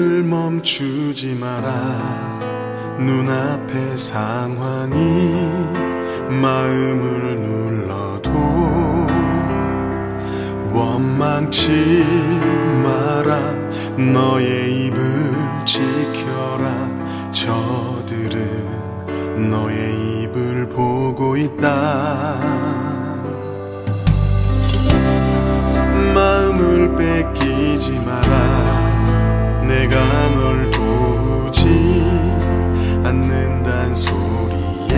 마음을 멈추지 마라. 눈앞의 상황이 마음을 눌러도 원망치 마라. 너의 입을 지켜라. 저들은 너의 입을 보고 있다. 마음을 뺏기지 마라. 내가 널 도우지 않는단 소리에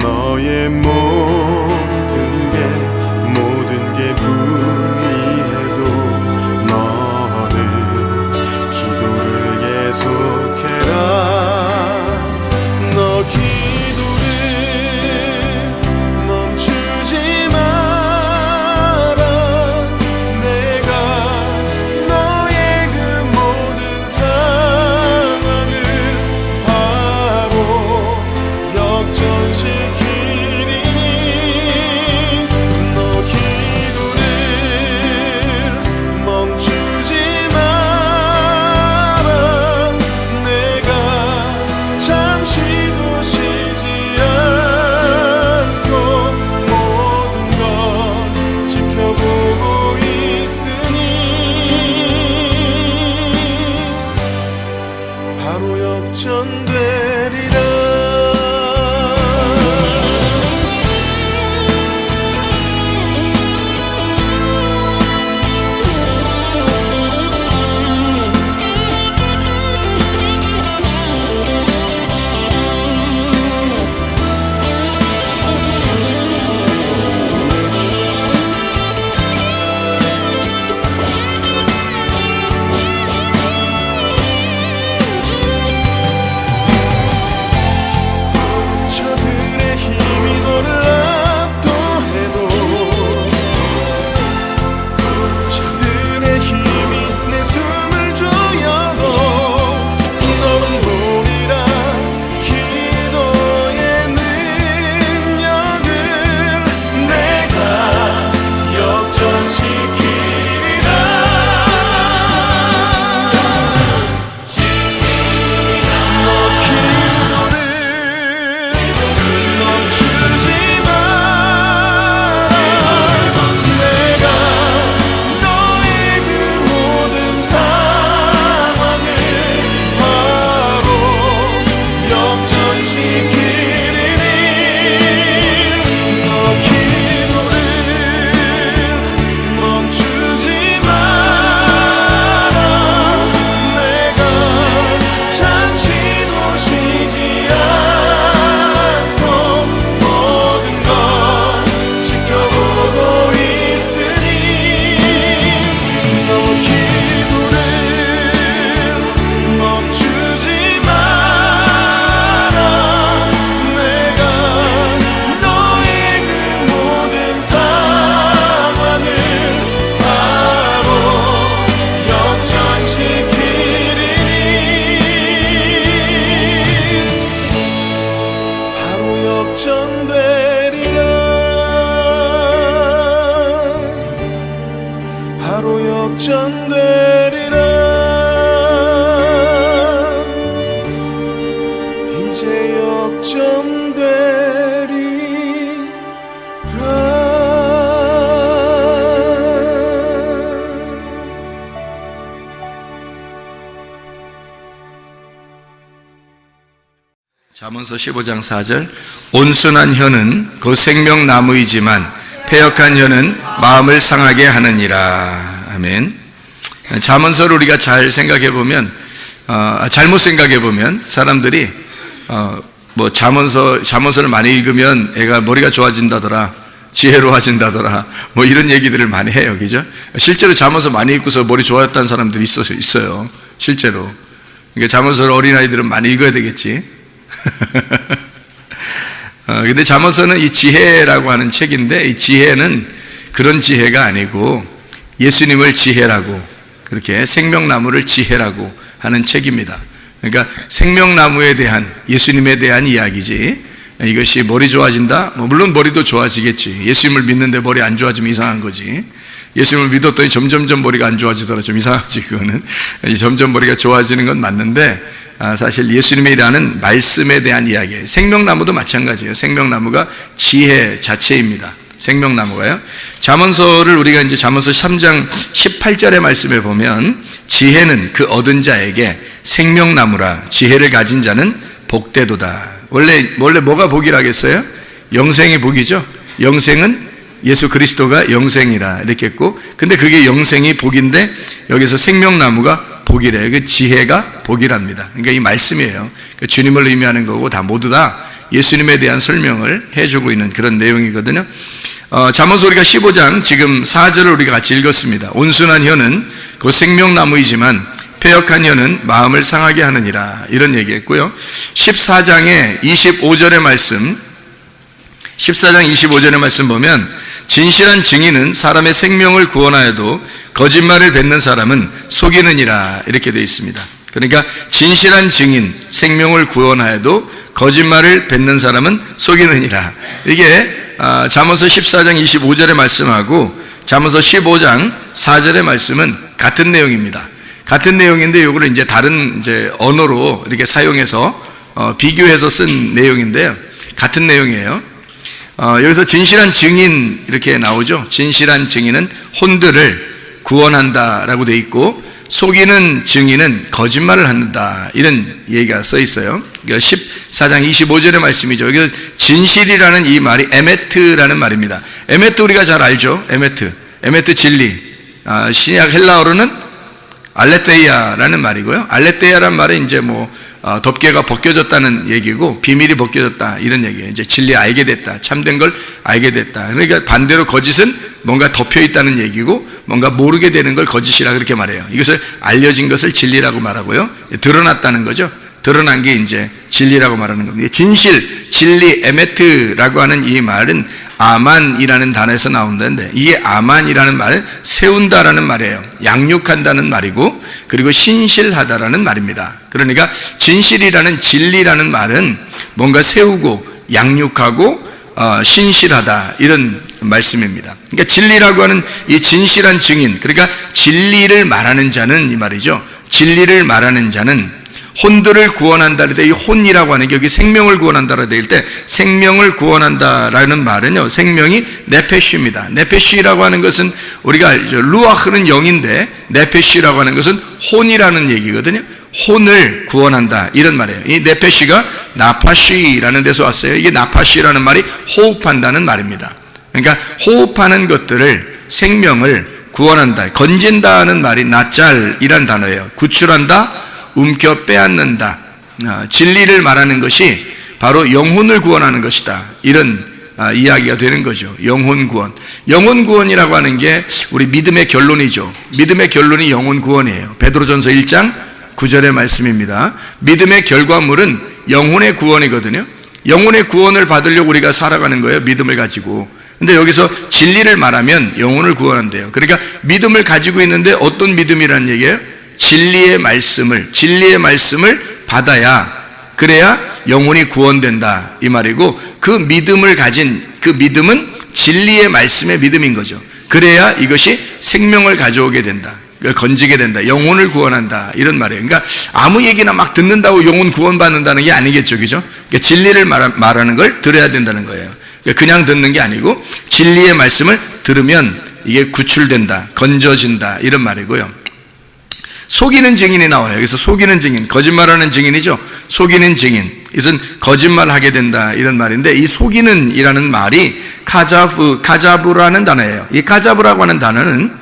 너의 모든 게 불리해도 너는 기도를 계속해라. 너 기도를 멈추지 마라. 내가 너의 그 모든 상황을 바로 역전시키리니 너 기도를 멈추지 마라. 내가 잠시도 쉬지 않고 모든 걸 지켜보고 있으니 바로 역전되리라. 저들의 힘이 너를 압도해도 저들의 힘이 내 숨을 조여도 너는 보리라. 기도의 능력을 내가 역전시키리라. 너 기도를 멈추지 마라. 내가 너의 그 모든 상황을 바로 역전시키리니 너 기도를 멈추지 마라. 내가 잠시도 쉬지 않고 모든 걸 지켜보고 있으니 너 기도를 멈추지 마라. 내가 너의 그 모든 상황을 바로 역전시키리니 바로 역전되리라. 바로 역전되리라. 이제 잠언서 15장 4절 온순한 혀는 그 생명나무이지만 패역한 혀는 마음을 상하게 하느니라. 아멘. 잠언서를 우리가 잘 생각해보면 잘못 생각해보면 사람들이 뭐 잠언서를 많이 읽으면 애가 머리가 좋아진다더라, 지혜로워진다더라, 뭐 이런 얘기들을 많이 해요. 그죠? 실제로 잠언서 많이 읽고서 머리 좋아졌다는 사람들이 있어요. 실제로. 그러니까 잠언서를 어린아이들은 많이 읽어야 되겠지. 근데 잠언서는 이 지혜라고 하는 책인데, 이 지혜는 그런 지혜가 아니고 예수님을 지혜라고, 그렇게 생명나무를 지혜라고 하는 책입니다. 그러니까 생명나무에 대한, 예수님에 대한 이야기지, 이것이 머리 좋아진다? 물론 머리도 좋아지겠지. 예수님을 믿는데 머리 안 좋아지면 이상한 거지. 예수님을 믿었더니 점점점 머리가 안 좋아지더라. 좀 이상하지, 그거는. 점점 머리가 좋아지는 건 맞는데, 사실 예수님이 일하는 말씀에 대한 이야기예요. 생명나무도 마찬가지예요. 생명나무가 지혜 자체입니다. 생명나무가요. 잠언서를 우리가 이제 잠언서 3장 18절의 말씀에 보면, 지혜는 그 얻은 자에게 생명나무라. 지혜를 가진 자는 복되도다. 원래 뭐가 복이라겠어요? 영생이 복이죠. 영생은 예수 그리스도가 영생이라 이렇게 했고, 근데 그게 영생이 복인데 여기서 생명나무가 복이래요. 그 지혜가 복이랍니다. 그러니까 이 말씀이에요. 그러니까 주님을 의미하는 거고, 다 모두 다 예수님에 대한 설명을 해주고 있는 그런 내용이거든요. 잠언서 우리가 15장 지금 4절을 우리가 같이 읽었습니다. 온순한 혀는 그 생명나무이지만 패역한 혀는 마음을 상하게 하느니라, 이런 얘기했고요. 14장의 25절의 말씀, 14장 25절의 말씀 보면, 진실한 증인은 사람의 생명을 구원하여도 거짓말을 뱉는 사람은 속이느니라, 이렇게 되어 있습니다. 그러니까 진실한 증인, 생명을 구원하여도 거짓말을 뱉는 사람은 속이느니라. 이게 잠언서 14장 25절의 말씀하고 잠언서 15장 4절의 말씀은 같은 내용입니다. 같은 내용인데 이거를 이제 다른 언어로 이렇게 사용해서 비교해서 쓴 내용인데요. 같은 내용이에요. 여기서 진실한 증인 이렇게 나오죠. 진실한 증인은 혼들을 구원한다라고 되어 있고, 속이는 증인은 거짓말을 한다, 이런 얘기가 써 있어요. 14장 25절의 말씀이죠. 여기서 진실이라는 이 말이 에메트라는 말입니다. 에메트 우리가 잘 알죠. 에메트 진리. 신약 헬라어로는 알레테이아라는 말이고요. 알레테이아라는 말은 이제 덮개가 벗겨졌다는 얘기고, 비밀이 벗겨졌다, 이런 얘기예요. 이제 진리 알게 됐다, 참된 걸 알게 됐다. 그러니까 반대로 거짓은 뭔가 덮여 있다는 얘기고, 뭔가 모르게 되는 걸 거짓이라 그렇게 말해요. 이것을 알려진 것을 진리라고 말하고요. 드러났다는 거죠. 드러난 게 이제 진리라고 말하는 겁니다. 진실, 진리, 에메트라고 하는 이 말은 아만이라는 단어에서 나온다는데, 이게 아만이라는 말은 세운다라는 말이에요. 양육한다는 말이고, 그리고 신실하다라는 말입니다. 그러니까 진실이라는, 진리라는 말은 뭔가 세우고 양육하고 신실하다, 이런 말씀입니다. 그러니까 진리라고 하는 이 진실한 증인, 그러니까 진리를 말하는 자는, 이 말이죠. 진리를 말하는 자는 혼들을 구원한다 할 때, 이 혼이라고 하는 게 여기 생명을 구원한다라고 될 때, 생명을 구원한다라는 말은요, 생명이 네페쉬입니다. 네페쉬라고 하는 것은 우리가 알죠. 루아흐는 영인데 네페쉬라고 하는 것은 혼이라는 얘기거든요. 혼을 구원한다, 이런 말이에요. 이 네페쉬가 나파쉬라는 데서 왔어요. 이게 나파쉬라는 말이 호흡한다는 말입니다. 그러니까 호흡하는 것들을, 생명을 구원한다, 건진다는 말이 나짤이란 단어예요. 구출한다, 움켜 빼앗는다. 진리를 말하는 것이 바로 영혼을 구원하는 것이다, 이런 이야기가 되는 거죠. 영혼 구원. 영혼 구원이라고 하는 게 우리 믿음의 결론이죠. 믿음의 결론이 영혼 구원이에요. 베드로전서 1장 9절의 말씀입니다. 믿음의 결과물은 영혼의 구원이거든요. 영혼의 구원을 받으려고 우리가 살아가는 거예요, 믿음을 가지고. 근데 여기서 진리를 말하면 영혼을 구원한대요. 그러니까 믿음을 가지고 있는데 어떤 믿음이라는 얘기예요? 진리의 말씀을 받아야, 그래야 영혼이 구원된다, 이 말이고, 그 믿음을 가진 그 믿음은 진리의 말씀의 믿음인 거죠. 그래야 이것이 생명을 가져오게 된다, 건지게 된다, 영혼을 구원한다, 이런 말이에요. 그러니까 아무 얘기나 막 듣는다고 영혼 구원받는다는 게 아니겠죠, 그죠? 그러니까 진리를 말하는 걸 들어야 된다는 거예요. 그러니까 그냥 듣는 게 아니고 진리의 말씀을 들으면 이게 구출된다, 건져진다, 이런 말이고요. 속이는 증인이 나와요. 여기서 속이는 증인, 거짓말하는 증인이죠. 속이는 증인, 이것은 거짓말하게 된다, 이런 말인데, 이 속이는 이라는 말이 카자브라는 단어예요. 이 카자브라고 하는 단어는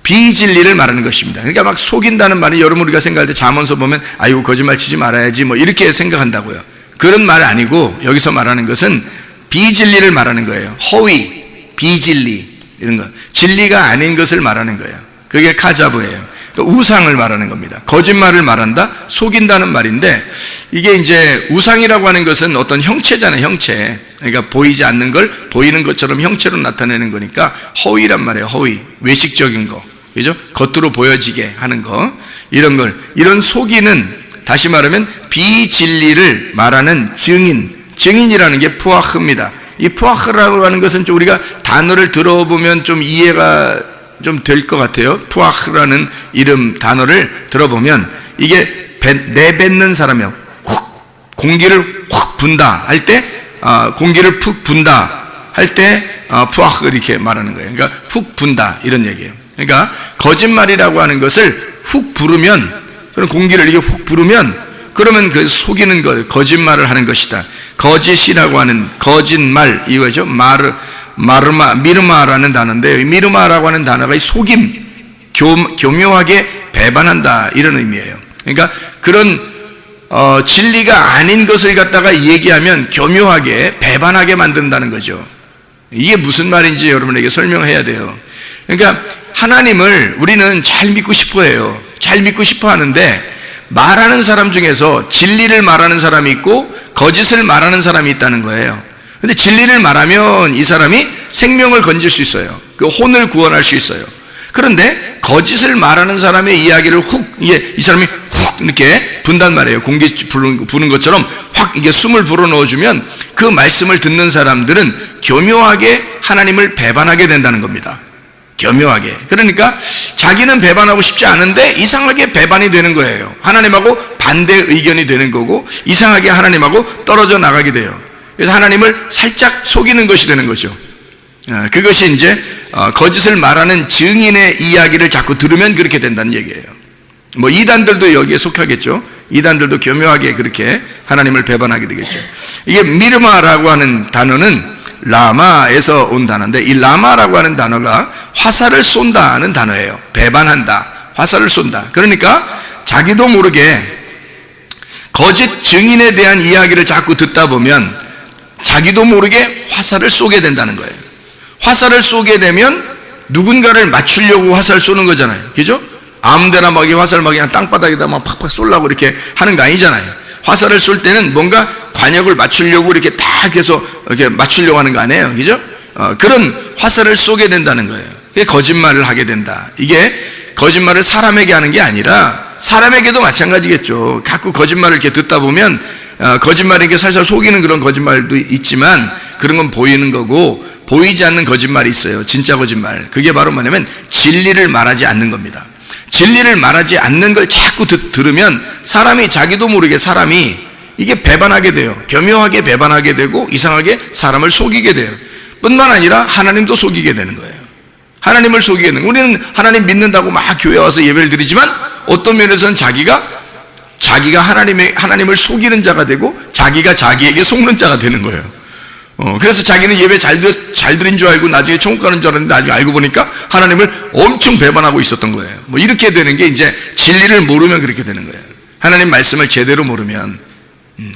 비진리를 말하는 것입니다. 그러니까 막 속인다는 말이, 여러분 우리가 생각할 때 잠언서 보면 아이고 거짓말 치지 말아야지 이렇게 생각한다고요. 그런 말 아니고, 여기서 말하는 것은 비진리를 말하는 거예요. 허위, 비진리, 이런 거, 진리가 아닌 것을 말하는 거예요. 그게 카자브예요. 우상을 말하는 겁니다. 거짓말을 말한다, 속인다는 말인데, 이게 이제 우상이라고 하는 것은 어떤 형체잖아요, 형체. 그러니까 보이지 않는 걸 보이는 것처럼 형체로 나타내는 거니까 허위란 말이에요. 허위, 외식적인 거, 그죠? 겉으로 보여지게 하는 거, 이런 걸, 이런 속이는, 다시 말하면 비진리를 말하는 증인이라는 게 푸아흐입니다. 이 푸아흐라고 하는 것은 좀 우리가 단어를 들어보면 좀 이해가 좀 될 것 같아요. 푸아흐라는 이름 단어를 들어보면 이게 내뱉는 사람이요. 공기를 확 분다 할 때, 공기를 푹 분다 할 때 푸아흐 이렇게 말하는 거예요. 그러니까 훅 분다 이런 얘기예요. 그러니까 거짓말이라고 하는 것을 훅 부르면, 그런 공기를 이렇게 훅 부르면 그러면 그 속이는 것, 거짓말을 하는 것이다. 거짓이라고 하는 거짓말 이거죠. 미르마라는 단어인데, 미르마라고 하는 단어가 속임, 교묘하게 배반한다 이런 의미예요. 그러니까 그런 진리가 아닌 것을 갖다가 얘기하면 교묘하게 배반하게 만든다는 거죠. 이게 무슨 말인지 여러분에게 설명해야 돼요. 그러니까 하나님을 우리는 잘 믿고 싶어 해요. 잘 믿고 싶어 하는데 말하는 사람 중에서 진리를 말하는 사람이 있고 거짓을 말하는 사람이 있다는 거예요. 근데 진리를 말하면 이 사람이 생명을 건질 수 있어요. 그 혼을 구원할 수 있어요. 그런데 거짓을 말하는 사람의 이야기를 이 사람이 훅 이렇게 분단 말이에요. 공기 부는 것처럼 확 이게 숨을 불어 넣어주면 그 말씀을 듣는 사람들은 교묘하게 하나님을 배반하게 된다는 겁니다. 교묘하게. 그러니까 자기는 배반하고 싶지 않은데 이상하게 배반이 되는 거예요. 하나님하고 반대 의견이 되는 거고 이상하게 하나님하고 떨어져 나가게 돼요. 그래서 하나님을 살짝 속이는 것이 되는 거죠. 그것이 이제 거짓을 말하는 증인의 이야기를 자꾸 들으면 그렇게 된다는 얘기예요. 뭐 이단들도 여기에 속하겠죠. 이단들도 교묘하게 그렇게 하나님을 배반하게 되겠죠. 이게 미르마라고 하는 단어는 라마에서 온 단어인데, 이 라마라고 하는 단어가 화살을 쏜다는 단어예요. 배반한다, 화살을 쏜다. 그러니까 자기도 모르게 거짓 증인에 대한 이야기를 자꾸 듣다 보면 자기도 모르게 화살을 쏘게 된다는 거예요. 화살을 쏘게 되면 누군가를 맞추려고 화살 쏘는 거잖아요. 그죠? 아무데나 막 화살 막 그냥 땅바닥에다 막 팍팍 쏘려고 이렇게 하는 거 아니잖아요. 화살을 쏠 때는 뭔가 관역을 맞추려고 이렇게 딱 해서 이렇게 맞추려고 하는 거 아니에요. 그죠? 그런 화살을 쏘게 된다는 거예요. 그게 거짓말을 하게 된다. 이게 거짓말을 사람에게 하는 게 아니라 사람에게도 마찬가지겠죠. 자꾸 거짓말을 이렇게 듣다 보면 거짓말에게 살살 속이는 그런 거짓말도 있지만 그런 건 보이는 거고 보이지 않는 거짓말이 있어요. 진짜 거짓말. 그게 바로 뭐냐면 진리를 말하지 않는 겁니다. 진리를 말하지 않는 걸 자꾸 들으면 사람이 자기도 모르게 사람이 이게 배반하게 돼요. 교묘하게 배반하게 되고 이상하게 사람을 속이게 돼요. 뿐만 아니라 하나님도 속이게 되는 거예요. 하나님을 속이게 되는 거예요. 우리는 하나님 믿는다고 막 교회 와서 예배를 드리지만 어떤 면에서는 자기가 하나님을 속이는 자가 되고 자기가 자기에게 속는 자가 되는 거예요. 그래서 자기는 예배 잘 드린 줄 알고 나중에 천국 가는 줄 알았는데 나중에 알고 보니까 하나님을 엄청 배반하고 있었던 거예요. 뭐 이렇게 되는 게 이제 진리를 모르면 그렇게 되는 거예요. 하나님 말씀을 제대로 모르면.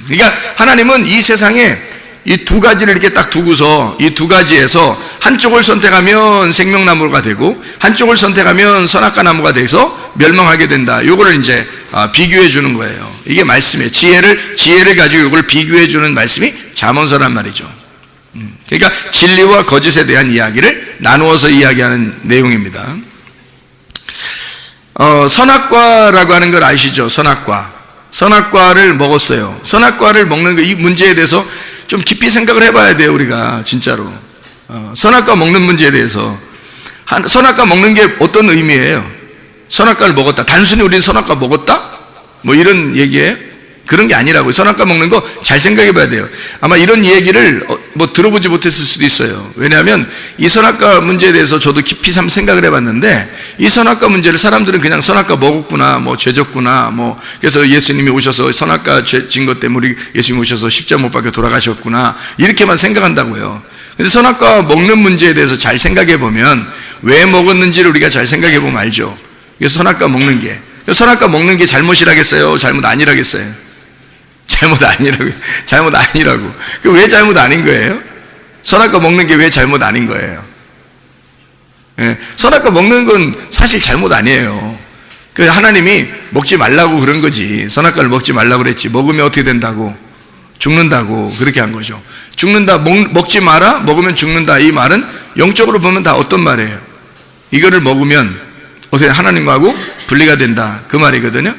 그러니까 하나님은 이 세상에 이 두 가지를 이렇게 딱 두고서 이 두 가지에서 한쪽을 선택하면 생명나무가 되고 한쪽을 선택하면 선악과 나무가 돼서 멸망하게 된다. 요거를 이제 비교해 주는 거예요. 이게 말씀이에요. 지혜를 가지고 이걸 비교해 주는 말씀이 잠언서란 말이죠. 그러니까 진리와 거짓에 대한 이야기를 나누어서 이야기하는 내용입니다. 선악과라고 하는 걸 아시죠? 선악과를 먹었어요. 선악과를 먹는 이 문제에 대해서 좀 깊이 생각을 해봐야 돼요. 우리가 진짜로 선악과 먹는 문제에 대해서. 선악과 먹는 게 어떤 의미예요? 선악과를 먹었다. 단순히 우리는 선악과 먹었다? 뭐 이런 얘기예요? 그런 게 아니라고요. 선악과 먹는 거 잘 생각해 봐야 돼요. 아마 이런 얘기를 뭐 들어보지 못했을 수도 있어요. 왜냐하면 이 선악과 문제에 대해서 저도 깊이 생각을 해봤는데 이 선악과 문제를 사람들은 그냥 선악과 먹었구나, 뭐 죄졌구나, 뭐 그래서 예수님이 오셔서 선악과 죄진 것 때문에 예수님이 오셔서 십자가 못 박혀 돌아가셨구나 이렇게만 생각한다고요. 근데 선악과 먹는 문제에 대해서 잘 생각해 보면 왜 먹었는지를 우리가 잘 생각해 보면 알죠. 그래서 선악과 먹는 게 잘못이라겠어요? 잘못 아니라겠어요? 잘못 아니라고. 그 왜 잘못 아닌 거예요? 선악과 먹는 게 왜 잘못 아닌 거예요? 예, 선악과 먹는 건 사실 잘못 아니에요. 그 하나님이 먹지 말라고 그런 거지. 선악과를 먹지 말라고 그랬지. 먹으면 어떻게 된다고? 죽는다고 그렇게 한 거죠. 죽는다, 먹지 마라, 먹으면 죽는다. 이 말은 영적으로 보면 다 어떤 말이에요? 이거를 먹으면 어떻게 하나님하고 분리가 된다 그 말이거든요.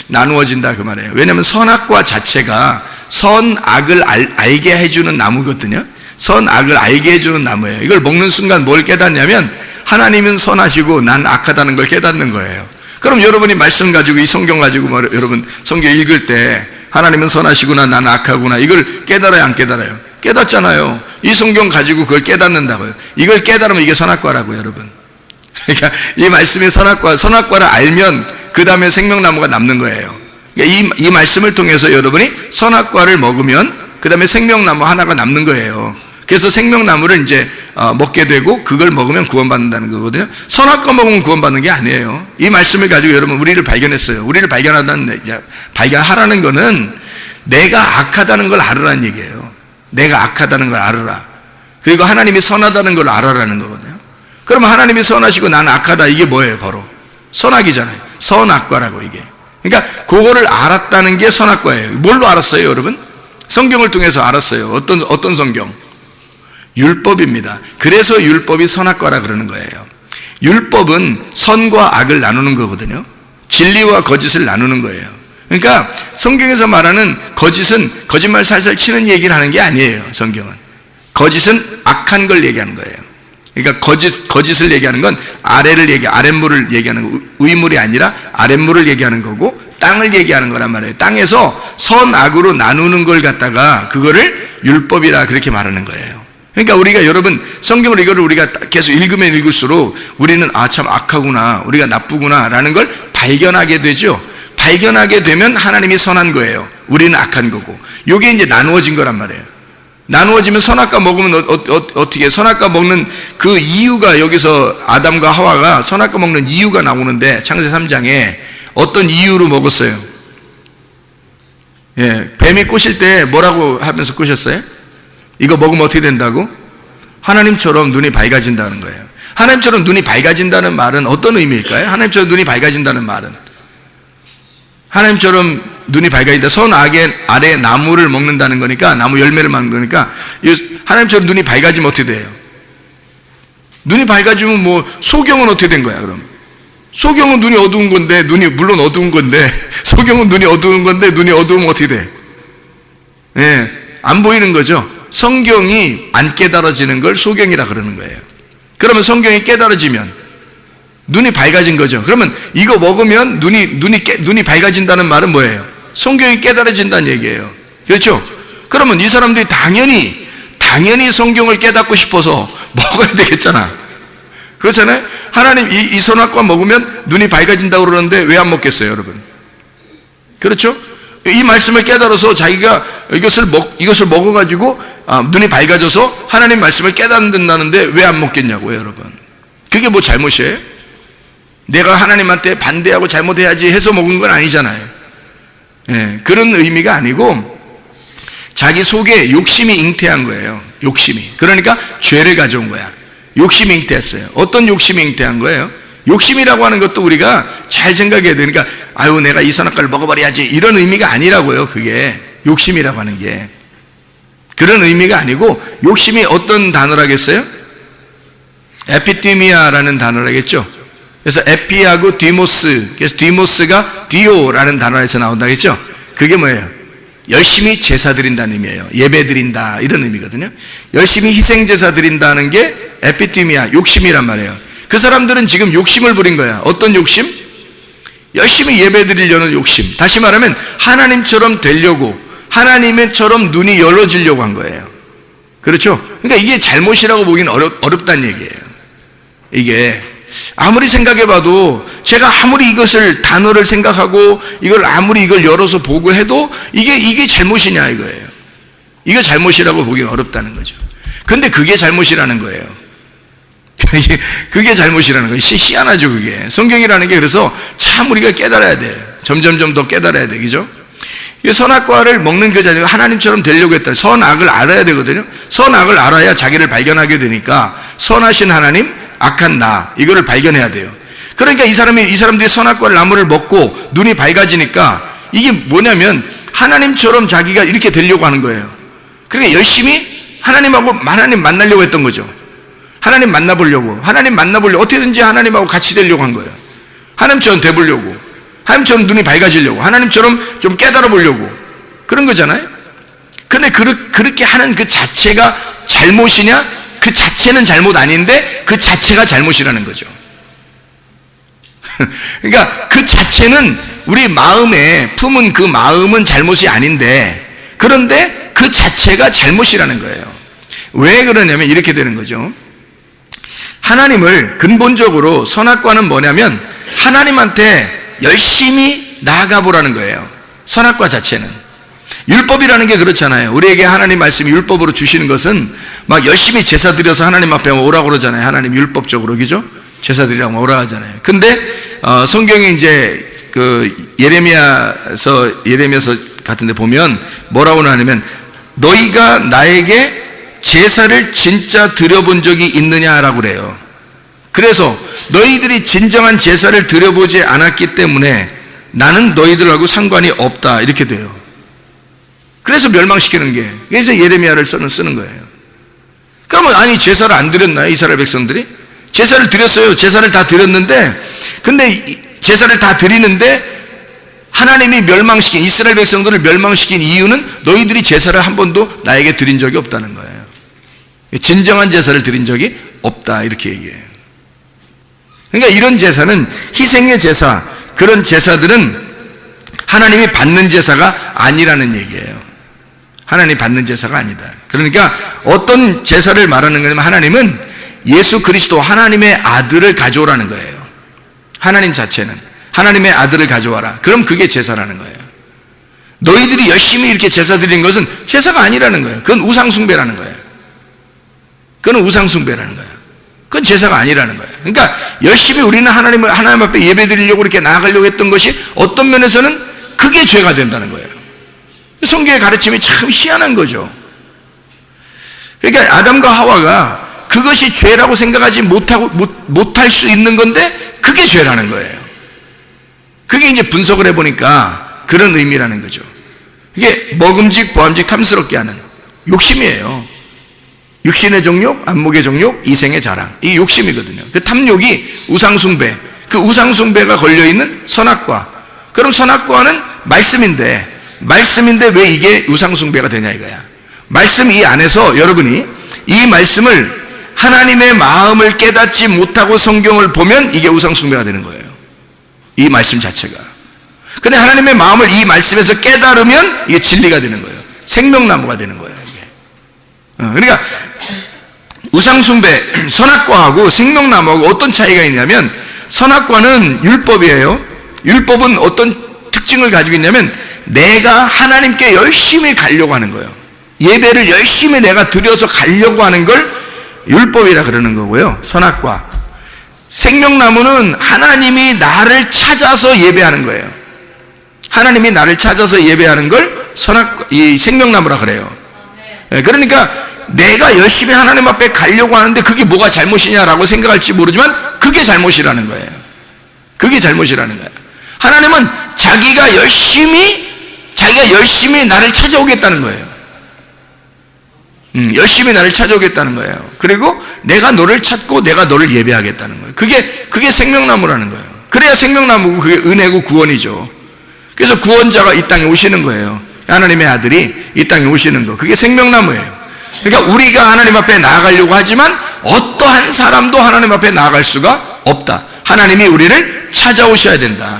나누어진다 그 말이에요. 왜냐하면 선악과 자체가 선악을 알게 해주는 나무거든요. 선악을 알게 해주는 나무예요. 이걸 먹는 순간 뭘 깨닫냐면 하나님은 선하시고 난 악하다는 걸 깨닫는 거예요. 그럼 여러분이 말씀 가지고 이 성경 가지고 여러분 성경 읽을 때 하나님은 선하시구나 난 악하구나 이걸 깨달아요 안 깨달아요? 깨닫잖아요. 이 성경 가지고 그걸 깨닫는다고요. 이걸 깨달으면 이게 선악과라고요 여러분. 그러니까 이 말씀의 선악과를 알면 그 다음에 생명나무가 남는 거예요. 그러니까 이 말씀을 통해서 여러분이 선악과를 먹으면 그 다음에 생명나무 하나가 남는 거예요. 그래서 생명나무를 이제 먹게 되고 그걸 먹으면 구원받는다는 거거든요. 선악과 먹으면 구원받는 게 아니에요. 이 말씀을 가지고 여러분 우리를 발견했어요. 우리를 발견하라는 거는 내가 악하다는 걸 알으라는 얘기예요. 내가 악하다는 걸 알으라. 그리고 하나님이 선하다는 걸 알아라는 거거든요. 그러면 하나님이 선하시고 나는 악하다 이게 뭐예요? 바로 선악이잖아요. 선악과라고 이게. 그러니까 그거를 알았다는 게 선악과예요. 뭘로 알았어요 여러분? 성경을 통해서 알았어요. 어떤 성경? 율법입니다. 그래서 율법이 선악과라 그러는 거예요. 율법은 선과 악을 나누는 거거든요. 진리와 거짓을 나누는 거예요. 그러니까 성경에서 말하는 거짓은 거짓말 살살 치는 얘기를 하는 게 아니에요. 성경은 거짓은 악한 걸 얘기하는 거예요. 그러니까 거짓을 얘기하는 건 아랫물을 얘기하는 거, 의물이 아니라 아랫물을 얘기하는 거고 땅을 얘기하는 거란 말이에요. 땅에서 선악으로 나누는 걸 갖다가 그거를 율법이라 그렇게 말하는 거예요. 그러니까 우리가 여러분 성경을 이거를 우리가 계속 읽으면 읽을수록 우리는 참 악하구나 우리가 나쁘구나 라는 걸 발견하게 되죠. 발견하게 되면 하나님이 선한 거예요. 우리는 악한 거고 이게 이제 나누어진 거란 말이에요. 나누어지면 선악과 먹으면 어떻게 선악과 먹는 그 이유가 여기서 아담과 하와가 선악과 먹는 이유가 나오는데 창세 3장에 어떤 이유로 먹었어요? 예, 뱀이 꼬실 때 뭐라고 하면서 꼬셨어요? 이거 먹으면 어떻게 된다고? 하나님처럼 눈이 밝아진다는 거예요. 하나님처럼 눈이 밝아진다는 말은 어떤 의미일까요? 하나님처럼 눈이 밝아진다는 말은 하나님처럼 눈이 밝아진다. 선악의 아래 나무를 먹는다는 거니까 나무 열매를 먹는 거니까 하나님처럼 눈이 밝아지면 어떻게 돼요? 눈이 밝아지면 뭐 소경은 어떻게 된 거야 그럼? 소경은 눈이 어두운 건데 눈이 물론 어두운 건데 소경은 눈이 어두운 건데 눈이 어두우면 어떻게 돼? 예, 안 보이는 거죠. 성경이 안 깨달아지는 걸 소경이라 그러는 거예요. 그러면 성경이 깨달아지면 눈이 밝아진 거죠. 그러면 이거 먹으면 눈이 밝아진다는 말은 뭐예요? 성경이 깨달아진다는 얘기예요. 그렇죠? 그러면 이 사람들이 당연히 성경을 깨닫고 싶어서 먹어야 되겠잖아. 그렇잖아요? 하나님 이 선악과 먹으면 눈이 밝아진다고 그러는데 왜 안 먹겠어요, 여러분? 그렇죠? 이 말씀을 깨달아서 자기가 이것을 먹어가지고 눈이 밝아져서 하나님 말씀을 깨닫는다는데 왜 안 먹겠냐고요, 여러분? 그게 뭐 잘못이에요? 내가 하나님한테 반대하고 잘못해야지 해서 먹은 건 아니잖아요. 예, 그런 의미가 아니고 자기 속에 욕심이 잉태한 거예요. 욕심이. 그러니까 죄를 가져온 거야. 욕심이 잉태했어요. 어떤 욕심이 잉태한 거예요? 욕심이라고 하는 것도 우리가 잘 생각해야 되니까 내가 이 선악과를 먹어버려야지 이런 의미가 아니라고요. 그게 욕심이라고 하는 게 그런 의미가 아니고 욕심이 어떤 단어라겠어요? 에피티미아라는 단어라겠죠. 그래서 에피하고 디모스, 그래서 디모스가 디오라는 단어에서 나온다겠죠. 그게 뭐예요? 열심히 제사 드린다는 의미예요. 예배 드린다 이런 의미거든요. 열심히 희생 제사 드린다는 게 에피티미아, 욕심이란 말이에요. 그 사람들은 지금 욕심을 부린 거야. 어떤 욕심? 열심히 예배 드리려는 욕심. 다시 말하면 하나님처럼 되려고, 하나님처럼 눈이 열어지려고 한 거예요. 그렇죠? 그러니까 이게 잘못이라고 보기는 어렵다는 얘기예요. 이게 아무리 생각해봐도 제가 아무리 이것을 단어를 생각하고 이걸 열어서 보고 해도 이게 잘못이냐 이거예요. 이거 잘못이라고 보기는 어렵다는 거죠. 근데 그게 잘못이라는 거예요. 그게 잘못이라는 거예요. 희한하죠 그게. 성경이라는 게 그래서 참 우리가 깨달아야 돼. 점점점 더 깨달아야 돼. 그죠? 선악과를 먹는 그 자리가 하나님처럼 되려고 했다. 선악을 알아야 되거든요. 선악을 알아야 자기를 발견하게 되니까 선하신 하나님, 악한 나 이거를 발견해야 돼요. 그러니까 이 사람들이 선악과를 나무를 먹고 눈이 밝아지니까 이게 뭐냐면 하나님처럼 자기가 이렇게 되려고 하는 거예요. 그러니까 열심히 하나님 만나려고 했던 거죠. 하나님 만나보려고 어떻게든지 하나님하고 같이 되려고 한 거예요. 하나님처럼 돼보려고, 하나님처럼 눈이 밝아지려고, 하나님처럼 좀 깨달아 보려고 그런 거잖아요. 근데 그렇게 하는 그 자체가 잘못이냐? 그 자체는 잘못 아닌데 그 자체가 잘못이라는 거죠. 그러니까 그 자체는 우리 마음에 품은 그 마음은 잘못이 아닌데, 그런데 그 자체가 잘못이라는 거예요. 왜 그러냐면 이렇게 되는 거죠. 하나님을 근본적으로, 선악과는 뭐냐면 하나님한테 열심히 나아가 보라는 거예요. 선악과 자체는. 율법이라는 게 그렇잖아요. 우리에게 하나님 말씀이 율법으로 주시는 것은 막 열심히 제사 드려서 하나님 앞에 오라고 그러잖아요. 하나님 율법적으로, 그죠? 제사 드리라고 오라 하잖아요. 근데 성경에 이제 그 예레미야서 같은 데 보면 뭐라고 하냐면, 너희가 나에게 제사를 진짜 드려본 적이 있느냐라고 그래요. 그래서 너희들이 진정한 제사를 드려보지 않았기 때문에 나는 너희들하고 상관이 없다, 이렇게 돼요. 그래서 멸망시키는 게, 그래서 예레미야를 쓰는 거예요. 그러면 아니 제사를 안 드렸나요? 이스라엘 백성들이? 제사를 드렸어요. 제사를 다 드렸는데, 근데 제사를 다 드리는데 하나님이 멸망시킨, 이스라엘 백성들을 멸망시킨 이유는 너희들이 제사를 한 번도 나에게 드린 적이 없다는 거예요. 진정한 제사를 드린 적이 없다, 이렇게 얘기해요. 그러니까 이런 제사는 희생의 제사, 그런 제사들은 하나님이 받는 제사가 아니라는 얘기예요. 하나님이 받는 제사가 아니다. 그러니까 어떤 제사를 말하는 거냐면, 하나님은 예수 그리스도, 하나님의 아들을 가져오라는 거예요. 하나님 자체는 하나님의 아들을 가져와라. 그럼 그게 제사라는 거예요. 너희들이 열심히 이렇게 제사 드린 것은 제사가 아니라는 거예요. 그건 우상숭배라는 거예요. 그건 우상숭배라는 거예요. 그건 제사가 아니라는 거예요. 그러니까 열심히 우리는 하나님 앞에 예배 드리려고 이렇게 나아가려고 했던 것이 어떤 면에서는 그게 죄가 된다는 거예요. 성경의 가르침이 참 희한한 거죠. 그러니까 아담과 하와가 그것이 죄라고 생각하지 못할 수 있는 건데 그게 죄라는 거예요. 그게 이제 분석을 해보니까 그런 의미라는 거죠. 이게 먹음직, 보암직, 탐스럽게 하는 욕심이에요. 육신의 정욕, 안목의 정욕, 이생의 자랑, 이 욕심이거든요. 그 탐욕이 우상숭배, 그 우상숭배가 걸려있는 선악과. 그럼 선악과는 말씀인데 왜 이게 우상숭배가 되냐 이거야. 말씀 이 안에서 여러분이 이 말씀을, 하나님의 마음을 깨닫지 못하고 성경을 보면 이게 우상숭배가 되는 거예요. 이 말씀 자체가. 근데 하나님의 마음을 이 말씀에서 깨달으면 이게 진리가 되는 거예요. 생명나무가 되는 거예요, 이게. 그러니까 우상숭배, 선악과하고 생명나무하고 어떤 차이가 있냐면, 선악과는 율법이에요. 율법은 어떤 특징을 가지고 있냐면, 내가 하나님께 열심히 가려고 하는 거예요. 예배를 열심히 내가 드려서 가려고 하는 걸 율법이라 그러는 거고요. 선악과. 생명나무는 하나님이 나를 찾아서 예배하는 거예요. 하나님이 나를 찾아서 예배하는 걸 이 생명나무라 그래요. 그러니까 내가 열심히 하나님 앞에 가려고 하는데 그게 뭐가 잘못이냐라고 생각할지 모르지만 그게 잘못이라는 거예요. 그게 잘못이라는 거예요. 하나님은 자기가 열심히 나를 찾아오겠다는 거예요. 열심히 나를 찾아오겠다는 거예요. 그리고 내가 너를 찾고 내가 너를 예배하겠다는 거예요. 그게 생명나무라는 거예요. 그래야 생명나무고 그게 은혜고 구원이죠. 그래서 구원자가 이 땅에 오시는 거예요. 하나님의 아들이 이 땅에 오시는 거. 그게 생명나무예요. 그러니까 우리가 하나님 앞에 나아가려고 하지만 어떠한 사람도 하나님 앞에 나아갈 수가 없다. 하나님이 우리를 찾아오셔야 된다.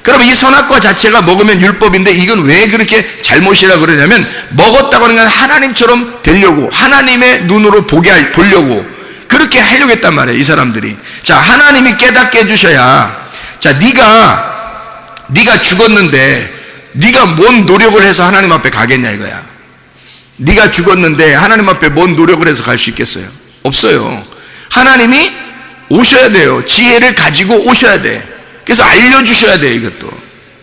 그러면 이 선악과 자체가 먹으면 율법인데 이건 왜 그렇게 잘못이라 그러냐면, 먹었다고 하는 건 하나님처럼 되려고, 하나님의 눈으로 보려고 그렇게 하려고 했단 말이에요, 이 사람들이. 자, 하나님이 깨닫게 해주셔야, 자, 네가 죽었는데 네가 뭔 노력을 해서 하나님 앞에 가겠냐 이거야. 네가 죽었는데 하나님 앞에 뭔 노력을 해서 갈 수 있겠어요? 없어요. 하나님이 오셔야 돼요. 지혜를 가지고 오셔야 돼. 그래서 알려주셔야 돼요, 이것도.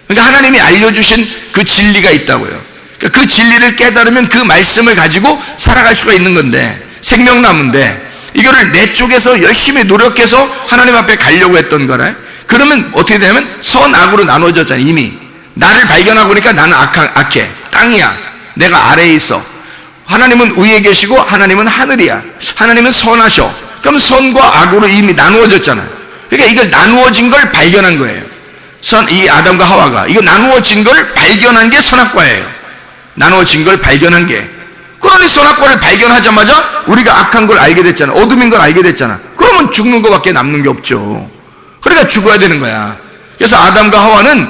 그러니까 하나님이 알려주신 그 진리가 있다고요. 그러니까 그 진리를 깨달으면 그 말씀을 가지고 살아갈 수가 있는 건데, 생명나무인데 이거를 내 쪽에서 열심히 노력해서 하나님 앞에 가려고 했던 거래. 그러면 어떻게 되냐면 선악으로 나눠졌잖아요. 이미 나를 발견하고 보니까 나는 악해, 땅이야, 내가 아래에 있어. 하나님은 위에 계시고 하나님은 하늘이야. 하나님은 선하셔. 그럼 선과 악으로 이미 나누어졌잖아요. 그러니까 이걸 나누어진 걸 발견한 거예요. 이 아담과 하와가 이거 나누어진 걸 발견한 게 선악과예요. 나누어진 걸 발견한 게, 그러니 선악과를 발견하자마자 우리가 악한 걸 알게 됐잖아. 어둠인 걸 알게 됐잖아. 그러면 죽는 것밖에 남는 게 없죠. 그러니까 죽어야 되는 거야. 그래서 아담과 하와는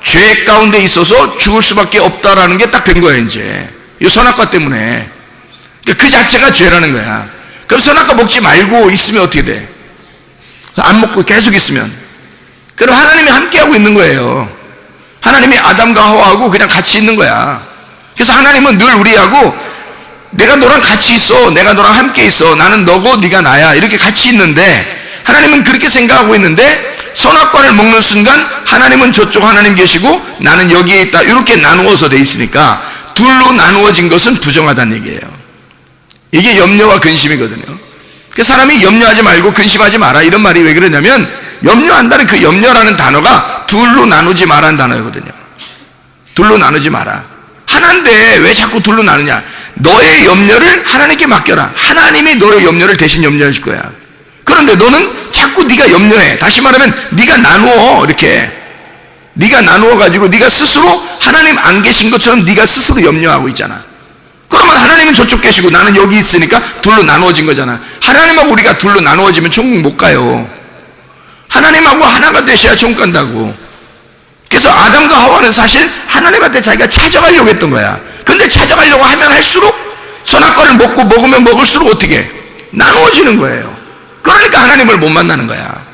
죄 가운데 있어서 죽을 수밖에 없다라는 게 딱 된 거야. 이제 이 선악과 때문에. 그 자체가 죄라는 거야. 그럼 선악과 먹지 말고 있으면 어떻게 돼? 안 먹고 계속 있으면, 그럼 하나님이 함께하고 있는 거예요. 하나님이 아담과 하와하고 그냥 같이 있는 거야. 그래서 하나님은 늘 우리하고 내가 너랑 같이 있어, 내가 너랑 함께 있어, 나는 너고 네가 나야, 이렇게 같이 있는데, 하나님은 그렇게 생각하고 있는데 선악과를 먹는 순간 하나님은 저쪽 하나님 계시고 나는 여기에 있다, 이렇게 나누어서 돼 있으니까 둘로 나누어진 것은 부정하다는 얘기예요. 이게 염려와 근심이거든요. 그래서 사람이 염려하지 말고 근심하지 마라, 이런 말이 왜 그러냐면, 염려한다는 그 염려라는 단어가 둘로 나누지 마라는 단어거든요. 둘로 나누지 마라. 하나인데 왜 자꾸 둘로 나누냐? 너의 염려를 하나님께 맡겨라. 하나님이 너의 염려를 대신 염려하실 거야. 그런데 너는 자꾸 네가 염려해. 다시 말하면 네가 나누어. 이렇게 네가 나누어 가지고 네가 스스로 하나님 안 계신 것처럼 네가 스스로 염려하고 있잖아. 그러면 하나님은 저쪽 계시고 나는 여기 있으니까 둘로 나누어진 거잖아. 하나님하고 우리가 둘로 나누어지면 천국 못 가요. 하나님하고 하나가 되셔야 천국 간다고. 그래서 아담과 하와는 사실 하나님한테 자기가 찾아가려고 했던 거야. 근데 찾아가려고 하면 할수록 선악과를 먹으면 먹을수록 어떻게 나누어지는 거예요. 그러니까 하나님을 못 만나는 거야.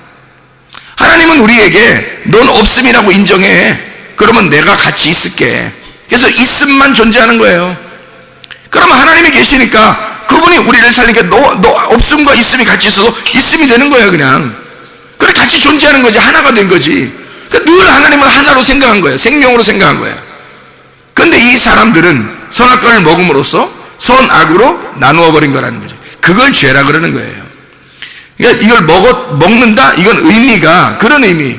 하나님은 우리에게 넌 없음이라고 인정해. 그러면 내가 같이 있을게. 그래서 있음만 존재하는 거예요. 그러면 하나님이 계시니까 그분이 우리를 살리니까 너 없음과 있음이 같이 있어서 있음이 되는 거예요. 그냥 그래 같이 존재하는 거지. 하나가 된 거지. 그러니까 늘 하나님은 하나로 생각한 거예요. 생명으로 생각한 거예요. 그런데 이 사람들은 선악과를 먹음으로써 선악으로 나누어 버린 거라는 거죠. 그걸 죄라 그러는 거예요. 그러니까 이걸 먹는다, 이건 의미가 그런 의미,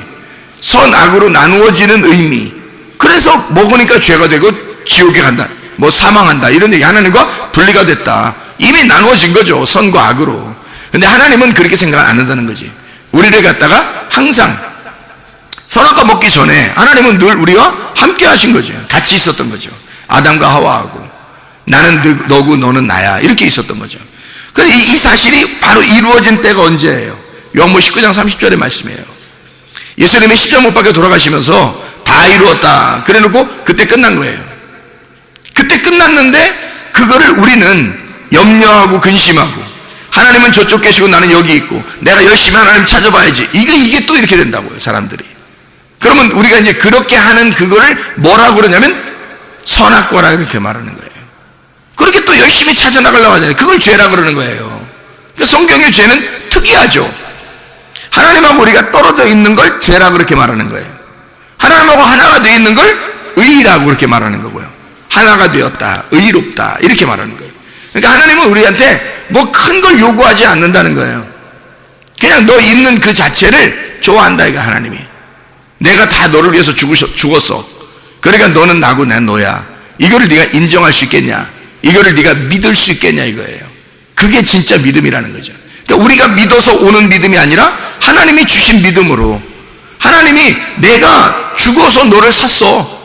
선악으로 나누어지는 의미. 그래서 먹으니까 죄가 되고 지옥에 간다, 뭐 사망한다, 이런 얘기. 하나님과 분리가 됐다. 이미 나누어진 거죠, 선과 악으로. 근데 하나님은 그렇게 생각 안 한다는 거지. 우리를 갖다가 항상 선악과 먹기 전에 하나님은 늘 우리와 함께 하신 거죠. 같이 있었던 거죠. 아담과 하와하고 나는 너고 너는 나야, 이렇게 있었던 거죠. 그런데 이 사실이 바로 이루어진 때가 언제예요? 요한복음 19장 30절의 말씀이에요. 예수님이 십자가 못 박혀 돌아가시면서 다 이루었다 그래 놓고 그때 끝난 거예요. 그때 끝났는데 그거를 우리는 염려하고 근심하고, 하나님은 저쪽 계시고 나는 여기 있고 내가 열심히 하나님 찾아봐야지, 이게 또 이렇게 된다고요, 사람들이. 그러면 우리가 이제 그렇게 하는 그거를 뭐라고 그러냐면 선악과라 이렇게 말하는 거예요. 그렇게 또 열심히 찾아나가려고 하잖아요. 그걸 죄라 그러는 거예요. 그러니까 성경의 죄는 특이하죠. 하나님하고 우리가 떨어져 있는 걸 죄라 그렇게 말하는 거예요. 하나님하고 하나가 되어 있는 걸 의라고 그렇게 말하는 거고요. 하나가 되었다, 의롭다, 이렇게 말하는 거예요. 그러니까 하나님은 우리한테 뭐 큰 걸 요구하지 않는다는 거예요. 그냥 너 있는 그 자체를 좋아한다, 이거 하나님이. 내가 다 너를 위해서 죽었어. 그러니까 너는 나고 난 너야. 이거를 네가 인정할 수 있겠냐? 이거를 네가 믿을 수 있겠냐, 이거예요. 그게 진짜 믿음이라는 거죠. 그러니까 우리가 믿어서 오는 믿음이 아니라 하나님이 주신 믿음으로, 하나님이 내가 죽어서 너를 샀어.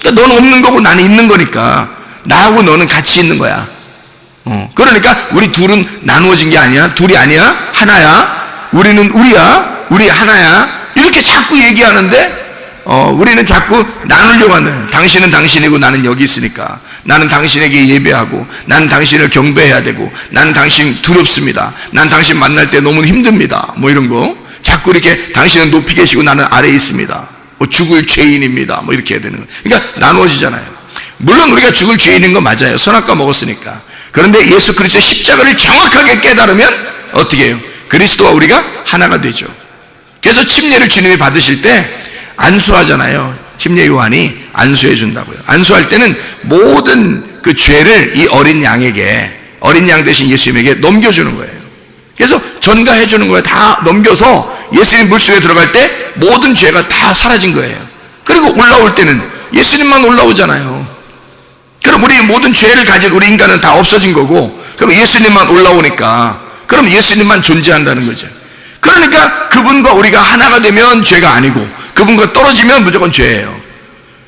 그러니까 너는 없는 거고 나는 있는 거니까 나하고 너는 같이 있는 거야. 그러니까 우리 둘은 나누어진 게 아니야. 둘이 아니야. 하나야. 우리는 우리야. 우리 하나야. 이렇게 자꾸 얘기하는데 우리는 자꾸 나누려고 하는. 당신은 당신이고 나는 여기 있으니까 나는 당신에게 예배하고, 나는 당신을 경배해야 되고, 나는 당신 두렵습니다, 난 당신 만날 때 너무 힘듭니다, 뭐 이런 거 자꾸 이렇게, 당신은 높이 계시고 나는 아래에 있습니다, 뭐 죽을 죄인입니다, 뭐 이렇게 해야 되는 거예요. 그러니까 나누어지잖아요. 물론 우리가 죽을 죄인인 거 맞아요. 선악과 먹었으니까. 그런데 예수 그리스도의 십자가를 정확하게 깨달으면 어떻게 해요? 그리스도와 우리가 하나가 되죠. 그래서 침례를 주님이 받으실 때 안수하잖아요. 침례 요한이 안수해 준다고요. 안수할 때는 모든 그 죄를 이 어린 양에게, 어린 양 대신 예수님에게 넘겨주는 거예요. 그래서 전가해 주는 거예요. 다 넘겨서 예수님 물속에 들어갈 때 모든 죄가 다 사라진 거예요. 그리고 올라올 때는 예수님만 올라오잖아요. 그럼 우리 모든 죄를 가진 우리 인간은 다 없어진 거고, 그럼 예수님만 올라오니까 그럼 예수님만 존재한다는 거죠. 그러니까 그분과 우리가 하나가 되면 죄가 아니고, 그분과 떨어지면 무조건 죄예요.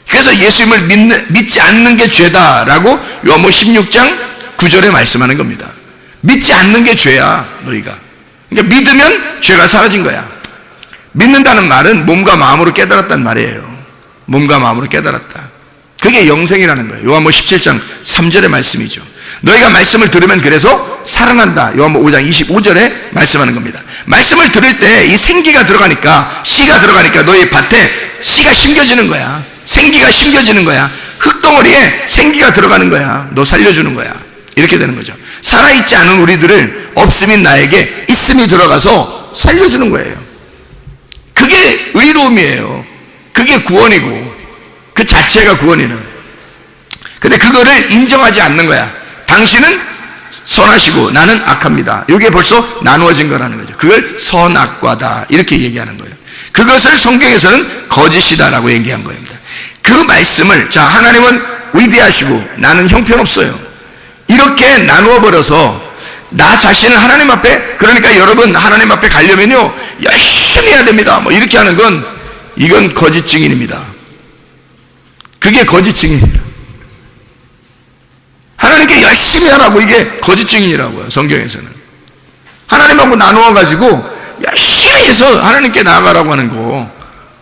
그래서 예수님을 믿지 않는 게 죄다라고 요한복음 16장 9절에 말씀하는 겁니다. 믿지 않는 게 죄야, 너희가. 그러니까 믿으면 죄가 사라진 거야. 믿는다는 말은 몸과 마음으로 깨달았단 말이에요. 몸과 마음으로 깨달았다. 그게 영생이라는 거예요. 요한복음 17장 3절의 말씀이죠. 너희가 말씀을 들으면 그래서 살아난다. 요한복음 5장 25절에 말씀하는 겁니다. 말씀을 들을 때 이 생기가 들어가니까, 씨가 들어가니까 너희 밭에 씨가 심겨지는 거야. 생기가 심겨지는 거야. 흙덩어리에 생기가 들어가는 거야. 너 살려주는 거야. 이렇게 되는 거죠. 살아있지 않은 우리들을 없음인 나에게 있음이 들어가서 살려주는 거예요. 그게 의로움이에요. 그게 구원이고, 그 자체가 구원이는. 근데 그거를 인정하지 않는 거야. 당신은 선하시고 나는 악합니다. 이게 벌써 나누어진 거라는 거죠. 그걸 선악과다 이렇게 얘기하는 거예요. 그것을 성경에서는 거짓이다라고 얘기한 겁니다. 그 말씀을, 자, 하나님은 위대하시고 나는 형편없어요, 이렇게 나누어 버려서 나 자신을 하나님 앞에, 그러니까 여러분 하나님 앞에 가려면요 열심히 해야 됩니다, 뭐 이렇게 하는 건, 이건 거짓 증인입니다. 그게 거짓 증인이에요. 하나님께 열심히 하라고, 이게 거짓 증인이라고요. 성경에서는 하나님하고 나누어 가지고 열심히 해서 하나님께 나아가라고 하는 거,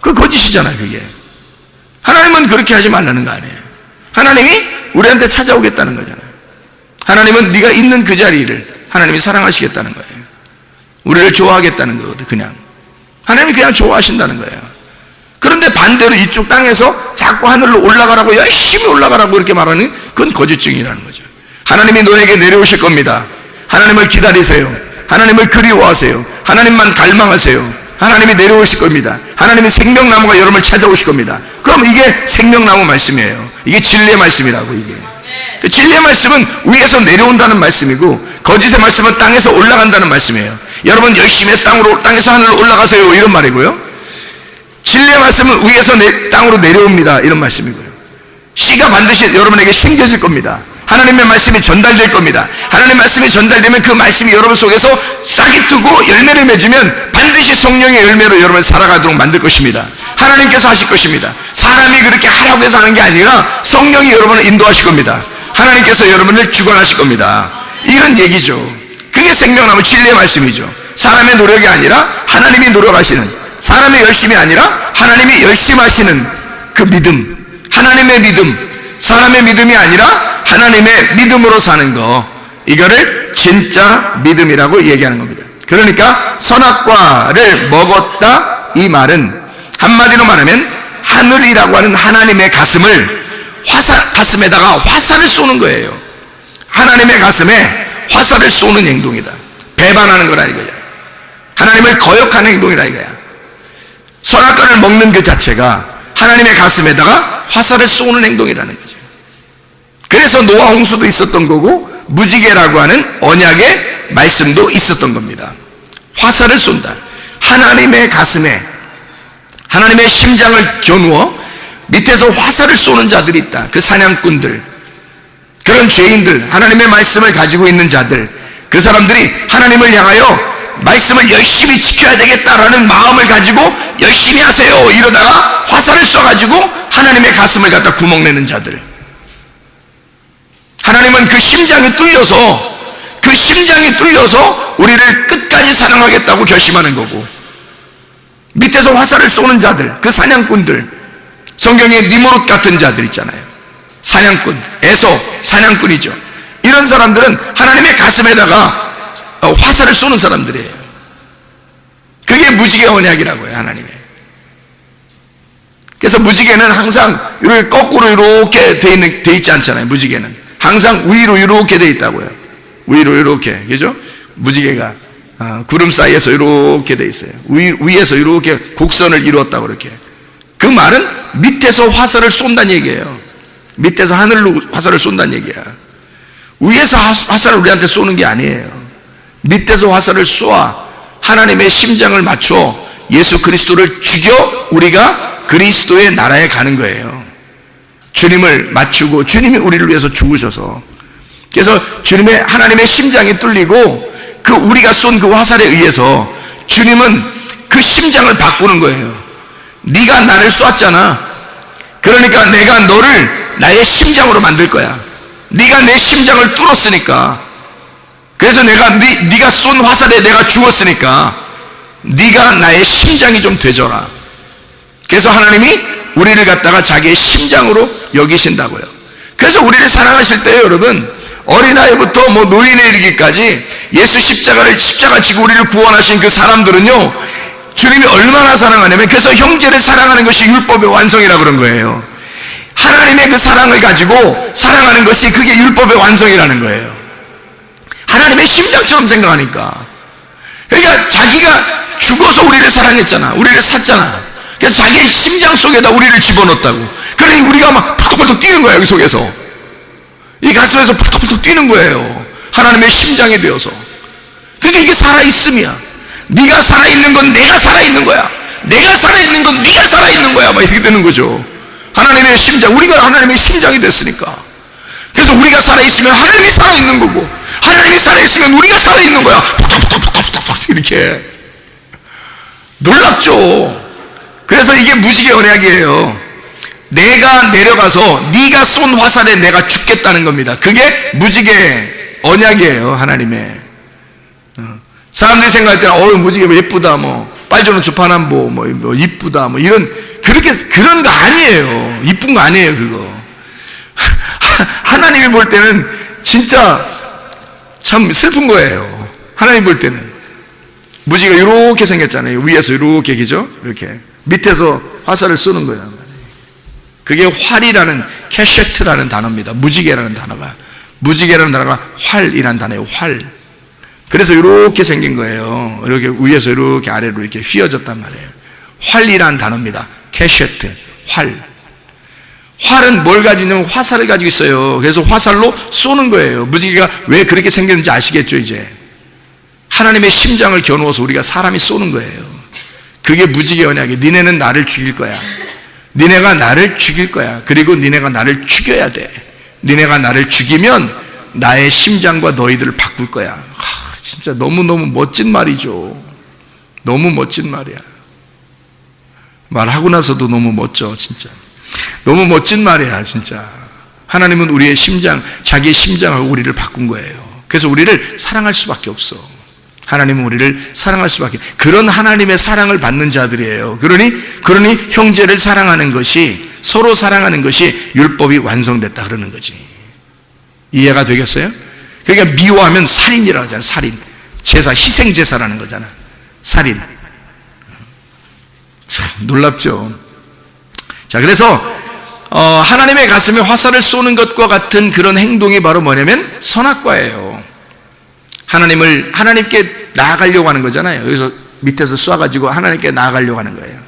그 거짓이잖아요. 그게 하나님은 그렇게 하지 말라는 거 아니에요. 하나님이 우리한테 찾아오겠다는 거잖아요. 하나님은 네가 있는 그 자리를 하나님이 사랑하시겠다는 거예요. 우리를 좋아하겠다는 거거든. 그냥 하나님이 그냥 좋아하신다는 거예요. 그런데 반대로 이쪽 땅에서 자꾸 하늘로 올라가라고, 열심히 올라가라고 이렇게 말하는, 그건 거짓 증인이라는 거죠. 하나님이 너에게 내려오실 겁니다. 하나님을 기다리세요. 하나님을 그리워하세요. 하나님만 갈망하세요. 하나님이 내려오실 겁니다. 하나님의 생명나무가 여러분을 찾아오실 겁니다. 그럼 이게 생명나무 말씀이에요. 이게 진리의 말씀이라고. 이게 그 진리의 말씀은 위에서 내려온다는 말씀이고, 거짓의 말씀은 땅에서 올라간다는 말씀이에요. 여러분 열심히 해서 땅에서 하늘로 올라가세요, 이런 말이고요. 진리의 말씀은 위에서 땅으로 내려옵니다, 이런 말씀이고요. 씨가 반드시 여러분에게 심겨질 겁니다. 하나님의 말씀이 전달될 겁니다. 하나님의 말씀이 전달되면 그 말씀이 여러분 속에서 싹이 트고 열매를 맺으면 반드시 성령의 열매로 여러분을 살아가도록 만들 것입니다. 하나님께서 하실 것입니다. 사람이 그렇게 하라고 해서 하는 게 아니라 성령이 여러분을 인도하실 겁니다. 하나님께서 여러분을 주관하실 겁니다. 이런 얘기죠. 그게 생명나무 진리의 말씀이죠. 사람의 노력이 아니라 하나님이 노력하시는, 사람의 열심이 아니라 하나님이 열심히 하시는 그 믿음, 하나님의 믿음, 사람의 믿음이 아니라 하나님의 믿음으로 사는 거, 이거를 진짜 믿음이라고 얘기하는 겁니다. 그러니까 선악과를 먹었다, 이 말은 한마디로 말하면 하늘이라고 하는 하나님의 가슴을 가슴에다가 화살을 쏘는 거예요. 하나님의 가슴에 화살을 쏘는 행동이다. 배반하는 거라 이거야. 하나님을 거역하는 행동이라 이거야. 선악과를 먹는 그 자체가 하나님의 가슴에다가 화살을 쏘는 행동이라는 거죠. 그래서 노아 홍수도 있었던 거고, 무지개라고 하는 언약의 말씀도 있었던 겁니다. 화살을 쏜다. 하나님의 가슴에, 하나님의 심장을 겨누어 밑에서 화살을 쏘는 자들이 있다. 그 사냥꾼들, 그런 죄인들, 하나님의 말씀을 가지고 있는 자들, 그 사람들이 하나님을 향하여 말씀을 열심히 지켜야 되겠다라는 마음을 가지고 열심히 하세요 이러다가 화살을 쏴가지고 하나님의 가슴을 갖다 구멍내는 자들, 하나님은 그 심장이 뚫려서 우리를 끝까지 사랑하겠다고 결심하는 거고, 밑에서 화살을 쏘는 자들, 그 사냥꾼들, 성경에 니무롯 같은 자들 있잖아요. 사냥꾼, 에서 사냥꾼이죠. 이런 사람들은 하나님의 가슴에다가 화살을 쏘는 사람들이에요. 그게 무지개 언약이라고 해요, 하나님의. 그래서 무지개는 항상 이렇게 거꾸로 이렇게 돼 있지 않잖아요. 무지개는 항상 위로 이렇게 돼 있다고요. 위로 이렇게, 그죠? 무지개가 구름 사이에서 이렇게 돼 있어요. 위에서 이렇게 곡선을 이루었다고 그렇게. 그 말은 밑에서 화살을 쏜다는 얘기예요. 밑에서 하늘로 화살을 쏜다는 얘기야. 위에서 화살을 우리한테 쏘는 게 아니에요. 밑에서 화살을 쏘아 하나님의 심장을 맞춰 예수 그리스도를 죽여 우리가 그리스도의 나라에 가는 거예요. 주님을 맞추고 주님이 우리를 위해서 죽으셔서, 그래서 주님의 하나님의 심장이 뚫리고 그 우리가 쏜 그 화살에 의해서 주님은 그 심장을 바꾸는 거예요. 네가 나를 쐈잖아. 그러니까 내가 너를 나의 심장으로 만들 거야. 네가 내 심장을 뚫었으니까. 그래서 네가 쏜 화살에 내가 죽었으니까 네가 나의 심장이 좀 되줘라. 그래서 하나님이 우리를 갖다가 자기의 심장으로 여기신다고요. 그래서 우리를 사랑하실 때요, 여러분, 어린아이부터 노인에 이르기까지 예수 십자가 지고 우리를 구원하신 그 사람들은요, 주님이 얼마나 사랑하냐면, 그래서 형제를 사랑하는 것이 율법의 완성이라고 그런 거예요. 하나님의 그 사랑을 가지고 사랑하는 것이 그게 율법의 완성이라는 거예요. 하나님의 심장처럼 생각하니까. 그러니까 자기가 죽어서 우리를 사랑했잖아. 우리를 샀잖아. 그래서 자기의 심장 속에다 우리를 집어넣었다고. 그러니 우리가 막 펄떡펄떡 뛰는 거야, 여기 속에서. 이 가슴에서 펄떡펄떡 뛰는 거예요. 하나님의 심장이 되어서. 그러니까 이게 살아있음이야. 네가 살아있는 건 내가 살아있는 거야. 내가 살아있는 건 네가 살아있는 거야. 막 이렇게 되는 거죠. 하나님의 심장, 우리가 하나님의 심장이 됐으니까. 그래서 우리가 살아있으면 하나님이 살아있는 거고, 하나님이 살아있으면 우리가 살아있는 거야. 푹푹푹푹푹 이렇게. 놀랍죠. 그래서 이게 무지개 언약이에요. 내가 내려가서 네가 쏜 화살에 내가 죽겠다는 겁니다. 그게 무지개 언약이에요. 하나님의. 사람들이 생각할 때는 무지개 예쁘다, 빨주노 주파남보, 이쁘다, 이런 그런 거 아니에요. 이쁜 거 아니에요, 그거. 하나님이 볼 때는 진짜 참 슬픈 거예요. 하나님 볼 때는 무지개가 이렇게 생겼잖아요. 위에서 이렇게, 그죠? 이렇게 밑에서 화살을 쏘는 거예요. 그게 활이라는, 캐셰트라는 단어입니다. 무지개라는 단어가 활이라는 단어예요. 활. 그래서 이렇게 생긴 거예요. 이렇게 위에서 이렇게 아래로 이렇게 휘어졌단 말이에요. 활이라는 단어입니다. 캐셰트, 활. 활은 뭘 가지고 있냐면 화살을 가지고 있어요. 그래서 화살로 쏘는 거예요. 무지개가 왜 그렇게 생겼는지 아시겠죠, 이제? 하나님의 심장을 겨누어서 우리가 사람이 쏘는 거예요. 그게 무지개 언약이에요. 니네는 나를 죽일 거야. 니네가 나를 죽일 거야. 그리고 니네가 나를 죽여야 돼. 니네가 나를 죽이면 나의 심장과 너희들을 바꿀 거야. 진짜 너무너무 멋진 말이죠. 너무 멋진 말이야. 말하고 나서도 너무 멋져, 진짜. 너무 멋진 말이야, 진짜. 하나님은 우리의 심장, 자기의 심장하고 우리를 바꾼 거예요. 그래서 우리를 사랑할 수밖에 없어. 하나님은 우리를 사랑할 수밖에. 그런 하나님의 사랑을 받는 자들이에요. 그러니 형제를 사랑하는 것이, 서로 사랑하는 것이 율법이 완성됐다 그러는 거지. 이해가 되겠어요? 그러니까 미워하면 살인이라고 하잖아요. 살인. 제사, 희생제사라는 거잖아. 살인. 참 놀랍죠. 자, 그래서 하나님의 가슴에 화살을 쏘는 것과 같은 그런 행동이 바로 뭐냐면 선악과예요. 하나님께 나아가려고 하는 거잖아요. 여기서 밑에서 쏴가지고 하나님께 나아가려고 하는 거예요.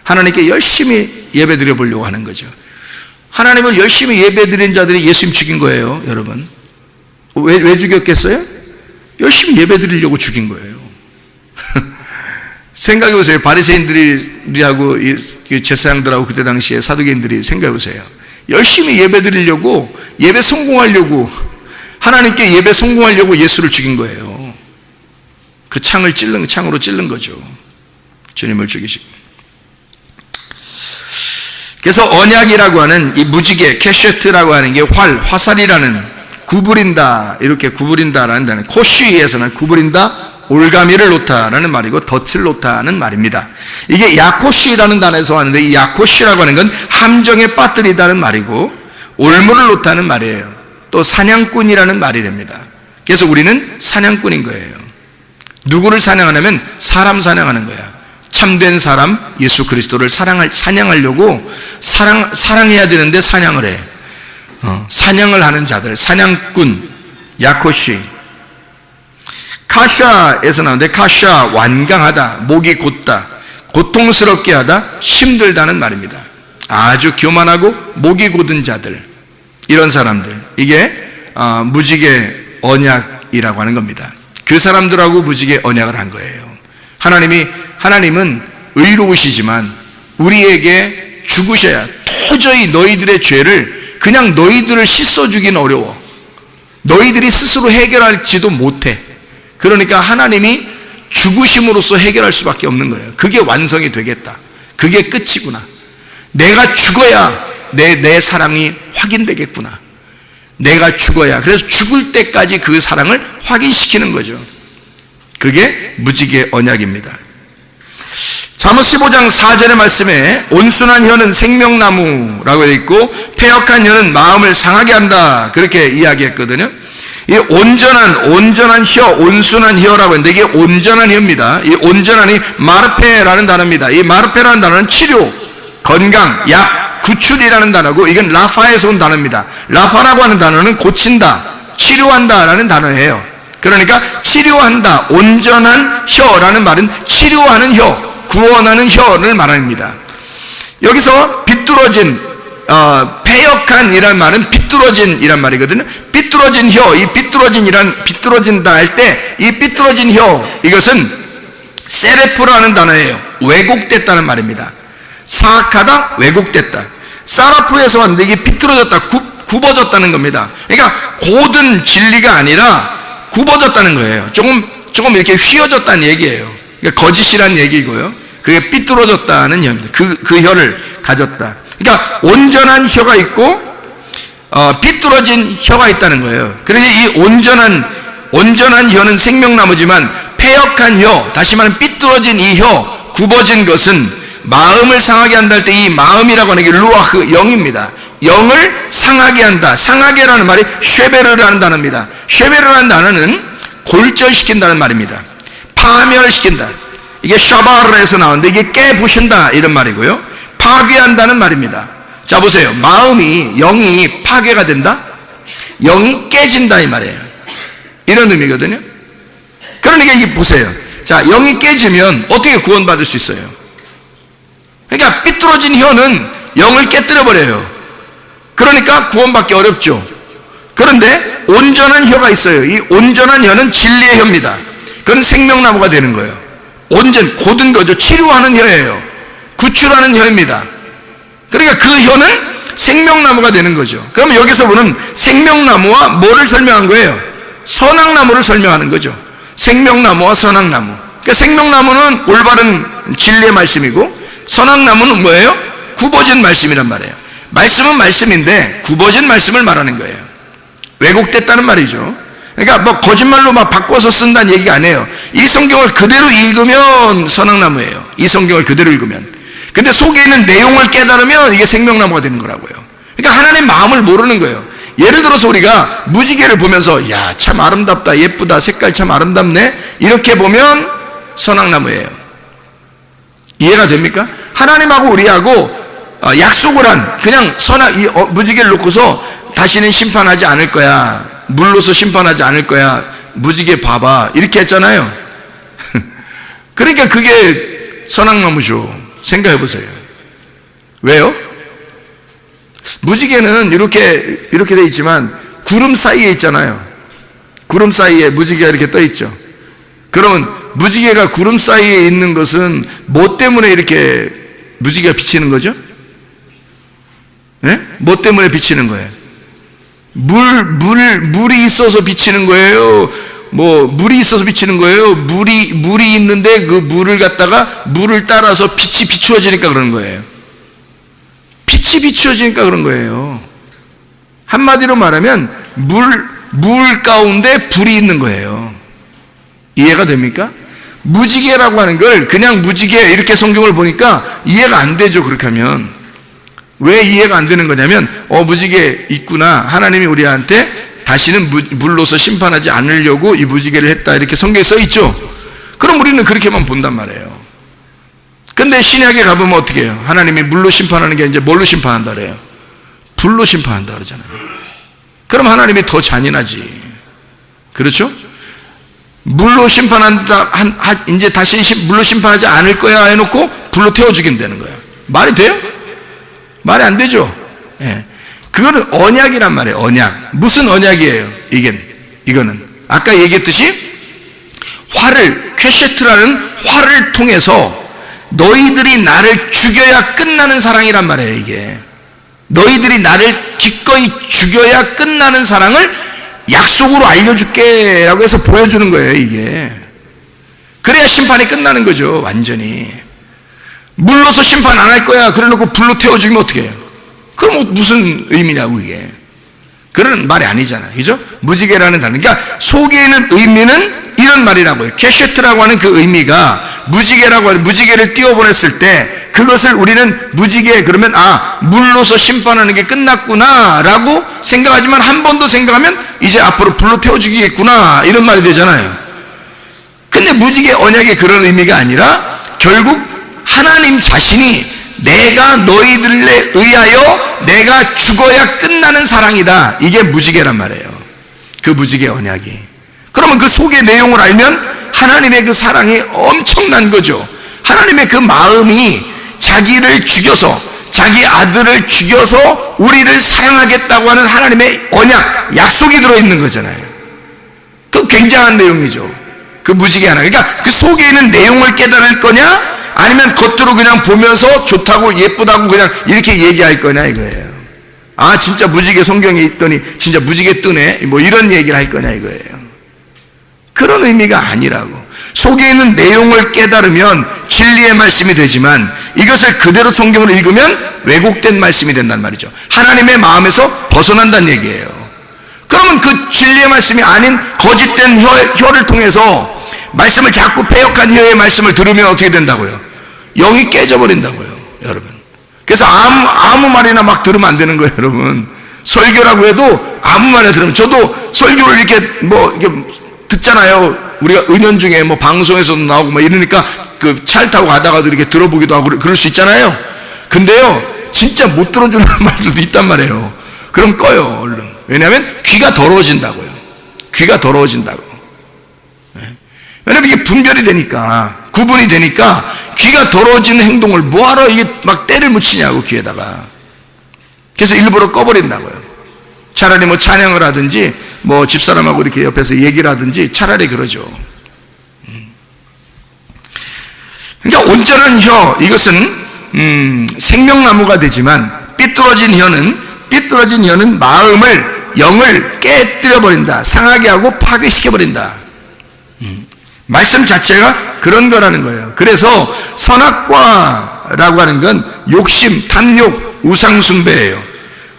하나님께 열심히 예배 드려보려고 하는 거죠. 하나님을 열심히 예배 드린 자들이 예수님 죽인 거예요, 여러분. 왜 죽였겠어요? 열심히 예배 드리려고 죽인 거예요. 생각해 보세요. 바리새인들하고 제사장들하고 그때 당시에 사두개인들이 생각해 보세요. 열심히 예배 드리려고, 예배 성공하려고, 하나님께 예배 성공하려고 예수를 죽인 거예요. 그 창으로 찔른 거죠. 주님을 죽이시고. 그래서 언약이라고 하는 이 무지개, 캐셰트라고 하는 게 화살이라는, 구부린다, 이렇게 구부린다라는 단어, 코쉬에서는 구부린다, 올가미를 놓다라는 말이고 덫을 놓다는 말입니다. 이게 야코쉬라는 단어에서 왔는데, 이 야코쉬라고 하는 건 함정에 빠뜨리다는 말이고, 올무를 놓다는 말이에요. 또 사냥꾼이라는 말이 됩니다. 그래서 우리는 사냥꾼인 거예요. 누구를 사냥하냐면 사람 사냥하는 거야. 참된 사람 예수 그리스도를 사냥하려고 사랑해야 되는데 사냥을 해. 사냥을 하는 자들, 사냥꾼, 야코시. 카샤에서 나오는데, 카샤, 완강하다, 목이 곧다, 고통스럽게 하다, 힘들다는 말입니다. 아주 교만하고 목이 곧은 자들, 이런 사람들, 이게 무지개 언약이라고 하는 겁니다. 그 사람들하고 무지개 언약을 한 거예요. 하나님은 의로우시지만 우리에게 죽으셔야, 도저히 너희들의 죄를 그냥 너희들을 씻어주긴 어려워. 너희들이 스스로 해결할지도 못해. 그러니까 하나님이 죽으심으로써 해결할 수밖에 없는 거예요. 그게 완성이 되겠다. 그게 끝이구나. 내가 죽어야 내 사랑이 확인되겠구나. 내가 죽어야. 그래서 죽을 때까지 그 사랑을 확인시키는 거죠. 그게 무지개 언약입니다. 잠언 15장 4절의 말씀에 온순한 혀는 생명나무라고 되어 있고 패역한 혀는 마음을 상하게 한다, 그렇게 이야기했거든요. 이 온전한 혀, 온순한 혀라고 했는데 이게 온전한 혀입니다. 이 온전한이 마르페라는 단어입니다. 이 마르페라는 단어는 치료, 건강, 약, 구출이라는 단어고 이건 라파에서 온 단어입니다. 라파라고 하는 단어는 고친다, 치료한다라는 단어예요. 그러니까 치료한다, 온전한 혀라는 말은 치료하는 혀, 구원하는 혀를 말합니다. 여기서 비뚤어진, 패역한이란 말은 비뚤어진이란 말이거든요. 삐뚤어진 혀, 이 비뚤어진다 할 때 이 삐뚤어진 혀, 이것은 세레프라는 단어예요. 왜곡됐다는 말입니다. 사악하다, 왜곡됐다. 사라프에서 왔는데 이게 비뚤어졌다, 굽어졌다는 겁니다. 그러니까 고든 진리가 아니라 굽어졌다는 거예요. 조금 이렇게 휘어졌다는 얘기예요. 그러니까 거짓이란 얘기고요. 그게 삐뚤어졌다는 혀입니다. 그 혀를 가졌다. 그러니까 온전한 혀가 있고 삐뚤어진 혀가 있다는 거예요. 그래서 이 온전한 혀는 생명나무지만 패역한 혀, 다시 말하면 삐뚤어진 이 혀, 굽어진 것은 마음을 상하게 한다 할 때 이 마음이라고 하는 게 루아흐, 영입니다. 영을 상하게 한다. 상하게라는 말이 쉐베르라는 단어입니다. 쉐베르라는 단어는 골절시킨다는 말입니다. 파멸시킨다. 이게 샤바르에서 나오는데 이게 깨부신다 이런 말이고요. 파괴한다는 말입니다. 자 보세요. 마음이, 영이 파괴가 된다? 영이 깨진다 이 말이에요. 이런 의미거든요. 그러니까 이게 보세요. 자, 영이 깨지면 어떻게 구원받을 수 있어요? 그러니까 삐뚤어진 혀는 영을 깨뜨려버려요. 그러니까 구원받기 어렵죠. 그런데 온전한 혀가 있어요. 이 온전한 혀는 진리의 혀입니다. 그건 생명나무가 되는 거예요. 고든 거죠. 치료하는 혀예요. 구출하는 혀입니다. 그러니까 그 혀는 생명나무가 되는 거죠. 그러면 여기서 보는 생명나무와 뭐를 설명한 거예요? 선악나무를 설명하는 거죠. 생명나무와 선악나무. 그러니까 생명나무는 올바른 진리의 말씀이고 선악나무는 뭐예요? 굽어진 말씀이란 말이에요. 말씀은 말씀인데 굽어진 말씀을 말하는 거예요. 왜곡됐다는 말이죠. 그러니까 뭐 거짓말로 막 바꿔서 쓴다는 얘기가 아니에요. 이 성경을 그대로 읽으면 선악나무예요. 이 성경을 그대로 읽으면. 근데 속에 있는 내용을 깨달으면 이게 생명나무가 되는 거라고요. 그러니까 하나님 마음을 모르는 거예요. 예를 들어서 우리가 무지개를 보면서 야, 참 아름답다, 예쁘다, 색깔 참 아름답네, 이렇게 보면 선악나무예요. 이해가 됩니까? 하나님하고 우리하고 약속을 한, 그냥 무지개를 놓고서 다시는 심판하지 않을 거야, 물로서 심판하지 않을 거야, 무지개 봐봐, 이렇게 했잖아요. 그러니까 그게 선악나무죠. 생각해 보세요. 왜요? 무지개는 이렇게 돼 있지만 구름 사이에 있잖아요. 구름 사이에 무지개가 이렇게 떠 있죠. 그러면 무지개가 구름 사이에 있는 것은 뭐 때문에 이렇게 무지개가 비치는 거죠? 네? 뭐 때문에 비치는 거예요? 물이 있어서 비치는 거예요? 물이 있어서 비치는 거예요? 물이 있는데 그 물을 갖다가 물을 따라서 빛이 비추어지니까 그러는 거예요. 빛이 비추어지니까 그런 거예요. 한마디로 말하면 물 가운데 불이 있는 거예요. 이해가 됩니까? 무지개라고 하는 걸 그냥 무지개 이렇게 성경을 보니까 이해가 안 되죠. 그렇게 하면 왜 이해가 안 되는 거냐면 무지개 있구나, 하나님이 우리한테 다시는 물로서 심판하지 않으려고 이 무지개를 했다, 이렇게 성경에 써 있죠. 그럼 우리는 그렇게만 본단 말이에요. 근데 신약에 가보면 어떻게 해요? 하나님이 물로 심판하는 게 이제 뭘로 심판한다 그래요? 불로 심판한다 그러잖아요. 그럼 하나님이 더 잔인하지. 그렇죠? 물로 심판한다, 이제 다시는 물로 심판하지 않을 거야 해놓고 불로 태워 죽인다는 거예요. 말이 돼요? 말이 안 되죠. 예. 그거는 언약이란 말이에요. 언약. 무슨 언약이에요? 이거는 아까 얘기했듯이 퀘셰트라는 활을 통해서 너희들이 나를 죽여야 끝나는 사랑이란 말이에요. 이게 너희들이 나를 기꺼이 죽여야 끝나는 사랑을 약속으로 알려줄게 라고 해서 보여주는 거예요. 이게 그래야 심판이 끝나는 거죠. 완전히. 물로서 심판 안 할 거야 그래 놓고 불로 태워주면 어떻게 해요? 그럼 무슨 의미냐고. 이게 그런 말이 아니잖아요. 그죠? 무지개라는 단어. 그러니까 속에 있는 의미는 이런 말이라고요. 캐셰트라고 하는 그 의미가 무지개라고 하는, 무지개를 띄워보냈을 때 그것을 우리는 무지개 그러면 물로서 심판하는 게 끝났구나 라고 생각하지만 한 번 더 생각하면 이제 앞으로 불로 태워주겠구나 이런 말이 되잖아요. 근데 무지개 언약의 그런 의미가 아니라 결국 하나님 자신이 내가 너희들에 의하여 내가 죽어야 끝나는 사랑이다. 이게 무지개란 말이에요. 그 무지개 언약이. 그러면 그 속의 내용을 알면 하나님의 그 사랑이 엄청난 거죠. 하나님의 그 마음이 자기를 죽여서, 자기 아들을 죽여서 우리를 사랑하겠다고 하는 하나님의 언약, 약속이 들어있는 거잖아요. 그 굉장한 내용이죠. 그 무지개 하나. 그러니까 그 속에 있는 내용을 깨달을 거냐, 아니면 겉으로 그냥 보면서 좋다고 예쁘다고 그냥 이렇게 얘기할 거냐 이거예요. 진짜 무지개 성경에 있더니 진짜 무지개 뜨네 뭐 이런 얘기를 할 거냐 이거예요. 그런 의미가 아니라고. 속에 있는 내용을 깨달으면 진리의 말씀이 되지만 이것을 그대로 성경을 읽으면 왜곡된 말씀이 된단 말이죠. 하나님의 마음에서 벗어난다는 얘기예요. 그러면 그 진리의 말씀이 아닌 거짓된 혀를 통해서 말씀을 자꾸 패역한 혀의 말씀을 들으면 어떻게 된다고요? 영이 깨져버린다고요, 여러분. 그래서 아무 말이나 막 들으면 안 되는 거예요, 여러분. 설교라고 해도 아무 말이나 들으면, 저도 설교를 이렇게 듣잖아요. 우리가 은연중에 방송에서도 나오고 이러니까 그 차를 타고 가다가도 이렇게 들어보기도 하고 그럴 수 있잖아요. 근데요, 진짜 못 들어주는 말들도 있단 말이에요. 그럼 꺼요, 얼른. 왜냐하면 귀가 더러워진다고요. 귀가 더러워진다고. 왜냐면 이게 분별이 되니까, 구분이 되니까 귀가 더러워지는 행동을 뭐하러 이게 막 때를 묻히냐고 귀에다가. 그래서 일부러 꺼버린다고요. 차라리 찬양을 하든지 집사람하고 이렇게 옆에서 얘기를 하든지 차라리 그러죠. 그러니까 온전한 혀, 이것은 생명나무가 되지만 삐뚤어진 혀는 마음을, 영을 깨뜨려버린다. 상하게 하고 파괴시켜버린다. 말씀 자체가 그런 거라는 거예요. 그래서 선악과라고 하는 건 욕심, 탐욕, 우상숭배예요.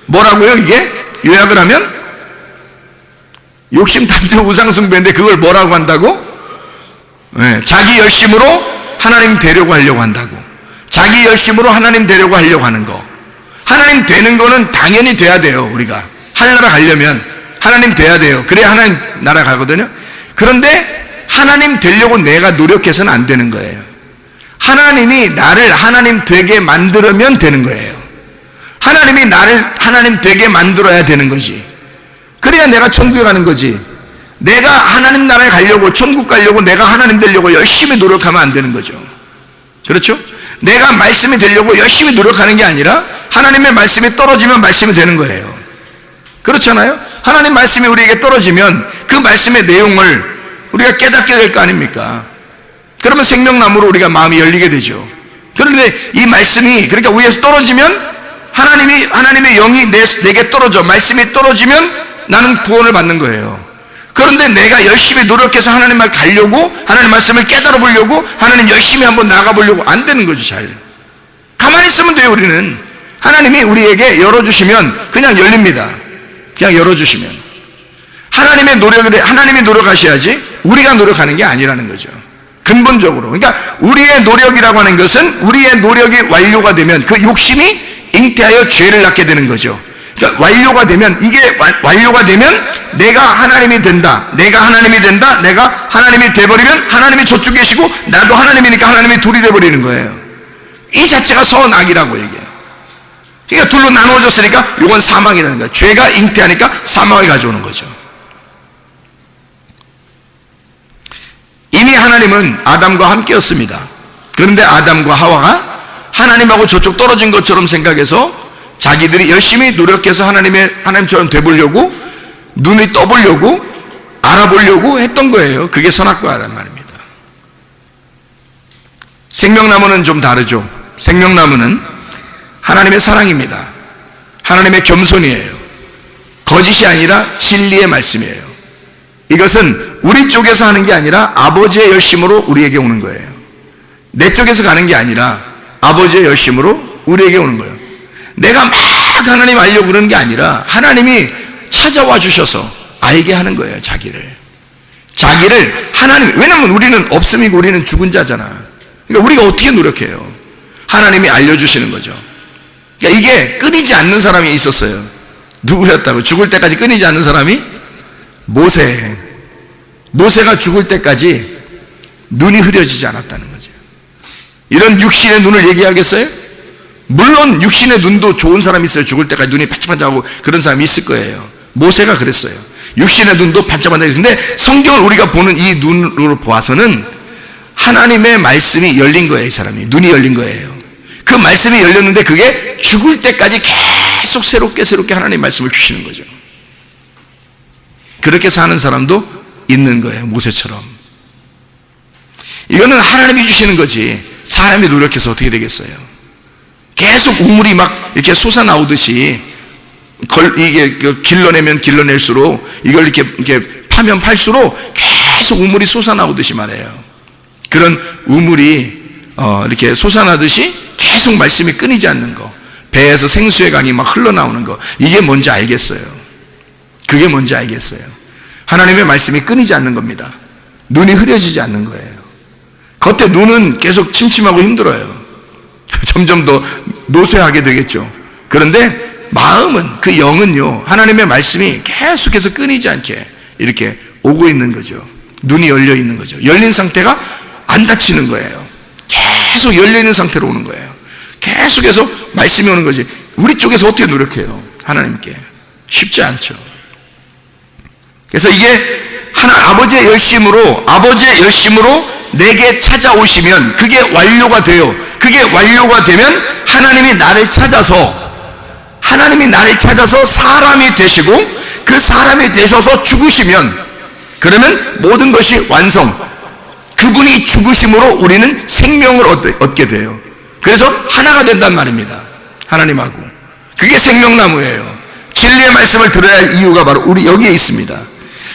뭐라고요 이게? 요약을 하면 욕심, 탐욕, 우상숭배인데 그걸 뭐라고 한다고? 자기 열심으로 하나님 되려고 하려고 한다고. 자기 열심으로 하나님 되려고 하려고 하는 거. 하나님 되는 거는 당연히 돼야 돼요. 우리가 하늘나라 가려면 하나님 돼야 돼요. 그래야 하나님 나라 가거든요. 그런데 하나님 되려고 내가 노력해서는 안 되는 거예요. 하나님이 나를 하나님 되게 만들면 되는 거예요. 하나님이 나를 하나님 되게 만들어야 되는 거지. 그래야 내가 천국에 가는 거지. 내가 하나님 나라에 가려고, 천국 가려고, 내가 하나님 되려고 열심히 노력하면 안 되는 거죠. 그렇죠? 내가 말씀이 되려고 열심히 노력하는 게 아니라 하나님의 말씀이 떨어지면 말씀이 되는 거예요. 그렇잖아요? 하나님 말씀이 우리에게 떨어지면 그 말씀의 내용을 우리가 깨닫게 될 거 아닙니까? 그러면 생명나무로 우리가 마음이 열리게 되죠. 그런데 이 말씀이, 그러니까 위에서 떨어지면 하나님의 영이 내게 떨어져, 말씀이 떨어지면 나는 구원을 받는 거예요. 그런데 내가 열심히 노력해서 하나님 말 가려고, 하나님 말씀을 깨달아 보려고, 하나님 열심히 한번 나가보려고 안 되는 거죠, 잘. 가만히 있으면 돼요, 우리는. 하나님이 우리에게 열어주시면 그냥 열립니다. 그냥 열어주시면. 하나님이 노력하셔야지 우리가 노력하는 게 아니라는 거죠. 근본적으로. 그러니까 우리의 노력이라고 하는 것은 우리의 노력이 완료가 되면 그 욕심이 잉태하여 죄를 낳게 되는 거죠. 그러니까 완료가 되면, 이게 완료가 되면 내가 하나님이 된다. 내가 하나님이 돼버리면 하나님이 저쪽 계시고 나도 하나님이니까 하나님이 둘이 돼버리는 거예요. 이 자체가 선악이라고 얘기해요. 그러니까 둘로 나누어졌으니까 이건 사망이라는 거예요. 죄가 잉태하니까 사망을 가져오는 거죠. 이미 하나님은 아담과 함께였습니다. 그런데 아담과 하와가 하나님하고 저쪽 떨어진 것처럼 생각해서 자기들이 열심히 노력해서 하나님처럼 돼보려고, 눈이 떠보려고, 알아보려고 했던 거예요. 그게 선악과란 말입니다. 생명나무는 좀 다르죠. 생명나무는 하나님의 사랑입니다. 하나님의 겸손이에요. 거짓이 아니라 진리의 말씀이에요. 이것은 우리 쪽에서 하는 게 아니라 아버지의 열심으로 우리에게 오는 거예요. 내 쪽에서 가는 게 아니라 아버지의 열심으로 우리에게 오는 거예요. 내가 막 하나님 알려고 그러는 게 아니라 하나님이 찾아와 주셔서 알게 하는 거예요. 자기를 하나님, 왜냐면 우리는 없음이고 우리는 죽은 자잖아. 그러니까 우리가 어떻게 노력해요? 하나님이 알려주시는 거죠. 그러니까 이게 끊이지 않는 사람이 있었어요. 누구였다고? 죽을 때까지 끊이지 않는 사람이 모세가 죽을 때까지 눈이 흐려지지 않았다는 거죠. 이런 육신의 눈을 얘기하겠어요? 물론 육신의 눈도 좋은 사람이 있어요. 죽을 때까지 눈이 반짝반짝하고 그런 사람이 있을 거예요. 모세가 그랬어요. 육신의 눈도 반짝반짝했는데 성경을 우리가 보는 이 눈으로 보아서는 하나님의 말씀이 열린 거예요. 이 사람이 눈이 열린 거예요. 그 말씀이 열렸는데 그게 죽을 때까지 계속 새롭게 하나님의 말씀을 주시는 거죠. 그렇게 사는 사람도 있는 거예요. 모세처럼. 이거는 하나님이 주시는 거지 사람이 노력해서 어떻게 되겠어요? 계속 우물이 막 이렇게 솟아나오듯이 이게 길러내면 길러낼수록 이걸 이렇게 파면 팔수록 계속 우물이 솟아나오듯이 말해요. 그런 우물이 이렇게 솟아나듯이 계속 말씀이 끊이지 않는 거, 배에서 생수의 강이 막 흘러나오는 거, 이게 뭔지 알겠어요? 그게 뭔지 알겠어요? 하나님의 말씀이 끊이지 않는 겁니다. 눈이 흐려지지 않는 거예요. 겉에 눈은 계속 침침하고 힘들어요. 점점 더 노쇠하게 되겠죠. 그런데 마음은, 그 영은요, 하나님의 말씀이 계속해서 끊이지 않게 이렇게 오고 있는 거죠. 눈이 열려 있는 거죠. 열린 상태가 안 닫히는 거예요. 계속 열려 있는 상태로 오는 거예요. 계속해서 말씀이 오는 거지. 우리 쪽에서 어떻게 노력해요? 하나님께. 쉽지 않죠. 그래서 이게 아버지의 열심으로 내게 찾아오시면 그게 완료가 돼요. 그게 완료가 되면 하나님이 나를 찾아서 사람이 되시고 그 사람이 되셔서 죽으시면, 그러면 모든 것이 완성. 그분이 죽으심으로 우리는 생명을 얻게 돼요. 그래서 하나가 된단 말입니다. 하나님하고. 그게 생명나무예요. 진리의 말씀을 들어야 할 이유가 바로 우리 여기에 있습니다.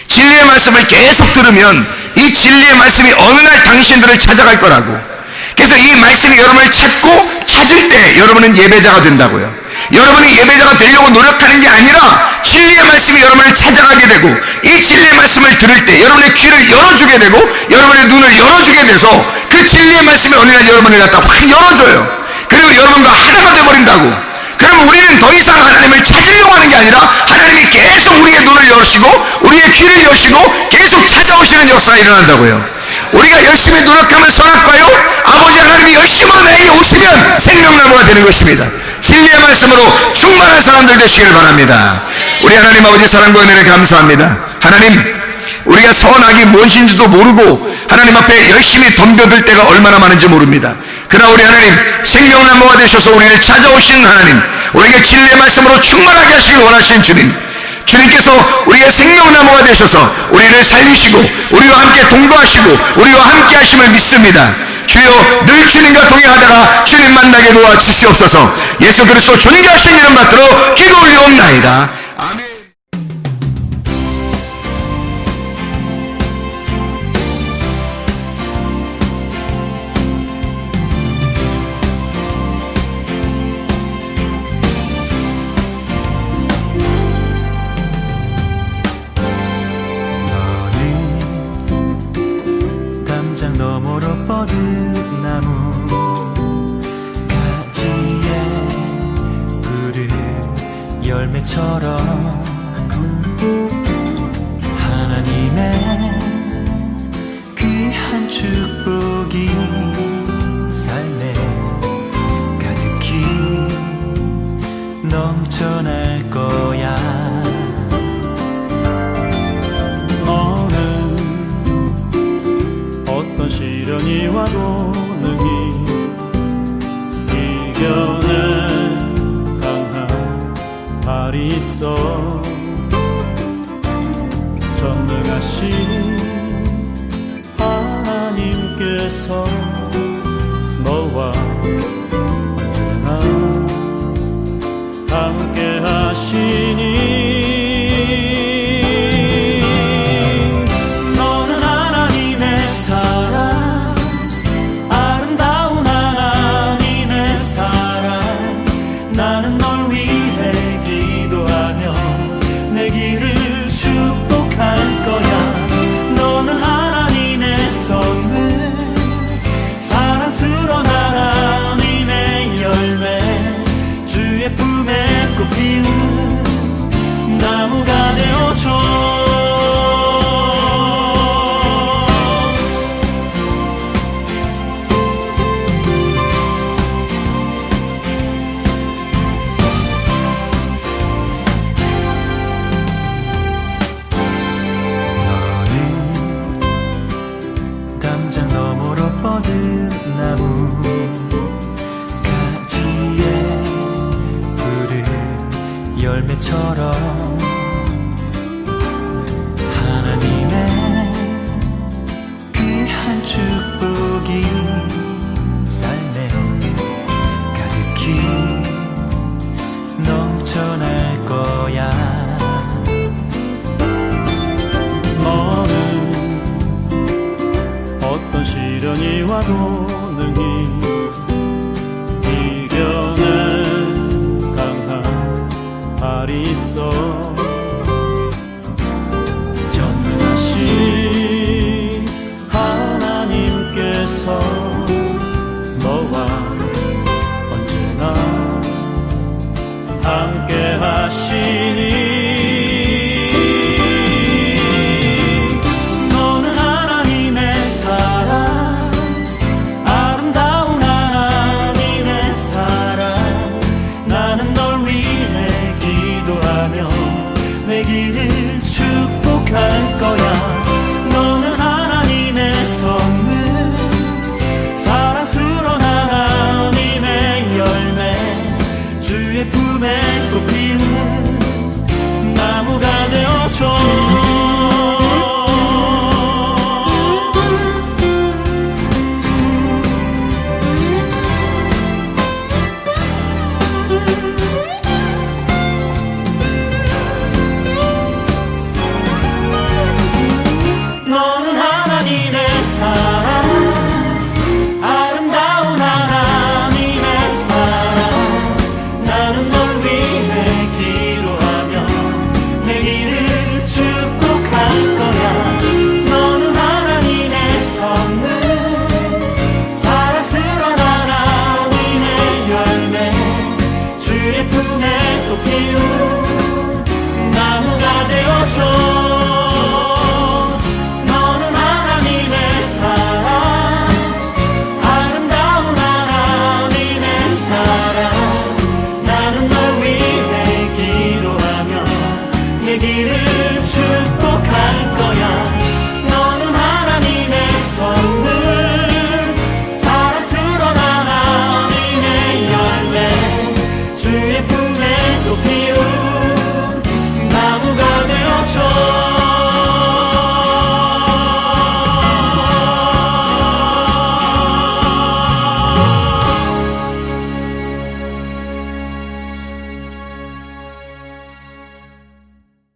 진리의 말씀을 계속 들으면 이 진리의 말씀이 어느 날 당신들을 찾아갈 거라고. 그래서 이 말씀이 여러분을 찾을 때 여러분은 예배자가 된다고요. 여러분이 예배자가 되려고 노력하는 게 아니라 진리의 말씀이 여러분을 찾아가게 되고, 이 진리의 말씀을 들을 때 여러분의 귀를 열어주게 되고 여러분의 눈을 열어주게 돼서 그 진리의 말씀이 어느 날 여러분을 갖다 확 열어줘요. 그리고 여러분과 하나가 되어버린다고. 그럼 우리는 더 이상 하나님을 찾으려고 하는 게 아니라 하나님이 계속 우리의 눈을 여시고 우리의 귀를 여시고 계속 찾아오시는 역사가 일어난다고요. 우리가 열심히 노력하면 선악과요, 아버지 하나님이 열심으로 나에게 오시면 생명나무가 되는 것입니다. 진리의 말씀으로 충만한 사람들 되시길 바랍니다. 우리 하나님 아버지 사랑과 은혜를 감사합니다. 하나님, 우리가 선악이 무엇인지도 모르고 하나님 앞에 열심히 덤벼들 때가 얼마나 많은지 모릅니다. 그러나 우리 하나님, 생명나무가 되셔서 우리를 찾아오신 하나님, 우리에게 진리의 말씀으로 충만하게 하시길 원하시는 주님께서 우리의 생명나무가 되셔서 우리를 살리시고 우리와 함께 동거하시고 우리와 함께 하심을 믿습니다. 주여, 늘 주님과 동행하다가 주님 만나게 도와주시옵소서. 예수 그리스도 존귀하신 이름 받들어 기도 올리옵나이다. 아멘. 너머로 뻗은 나무 가지에 푸른 열매처럼 하나님의 귀한 축복이 삶에 가득히 넘쳐날 거야. 시련이 와도 능히 이겨낼 강한 발이 있어. 전능하신 하나님께서 너와 언제나 함께 하시니 나는 널 위해 기도하며 내 길을 것처럼 하나님의 귀한 축복이 삶에 가득히 넘쳐날 거야. 너는 어떤 시련이 와도 능히 이겨낸 강한 발이 있어. 전능하신 하나님께서 너와 언제나 함께 하시니. 너는 하나님의 사랑, 아름다운 하나님의 사랑. 나는 널 위해 기도하며 내 길을 축복할 거야.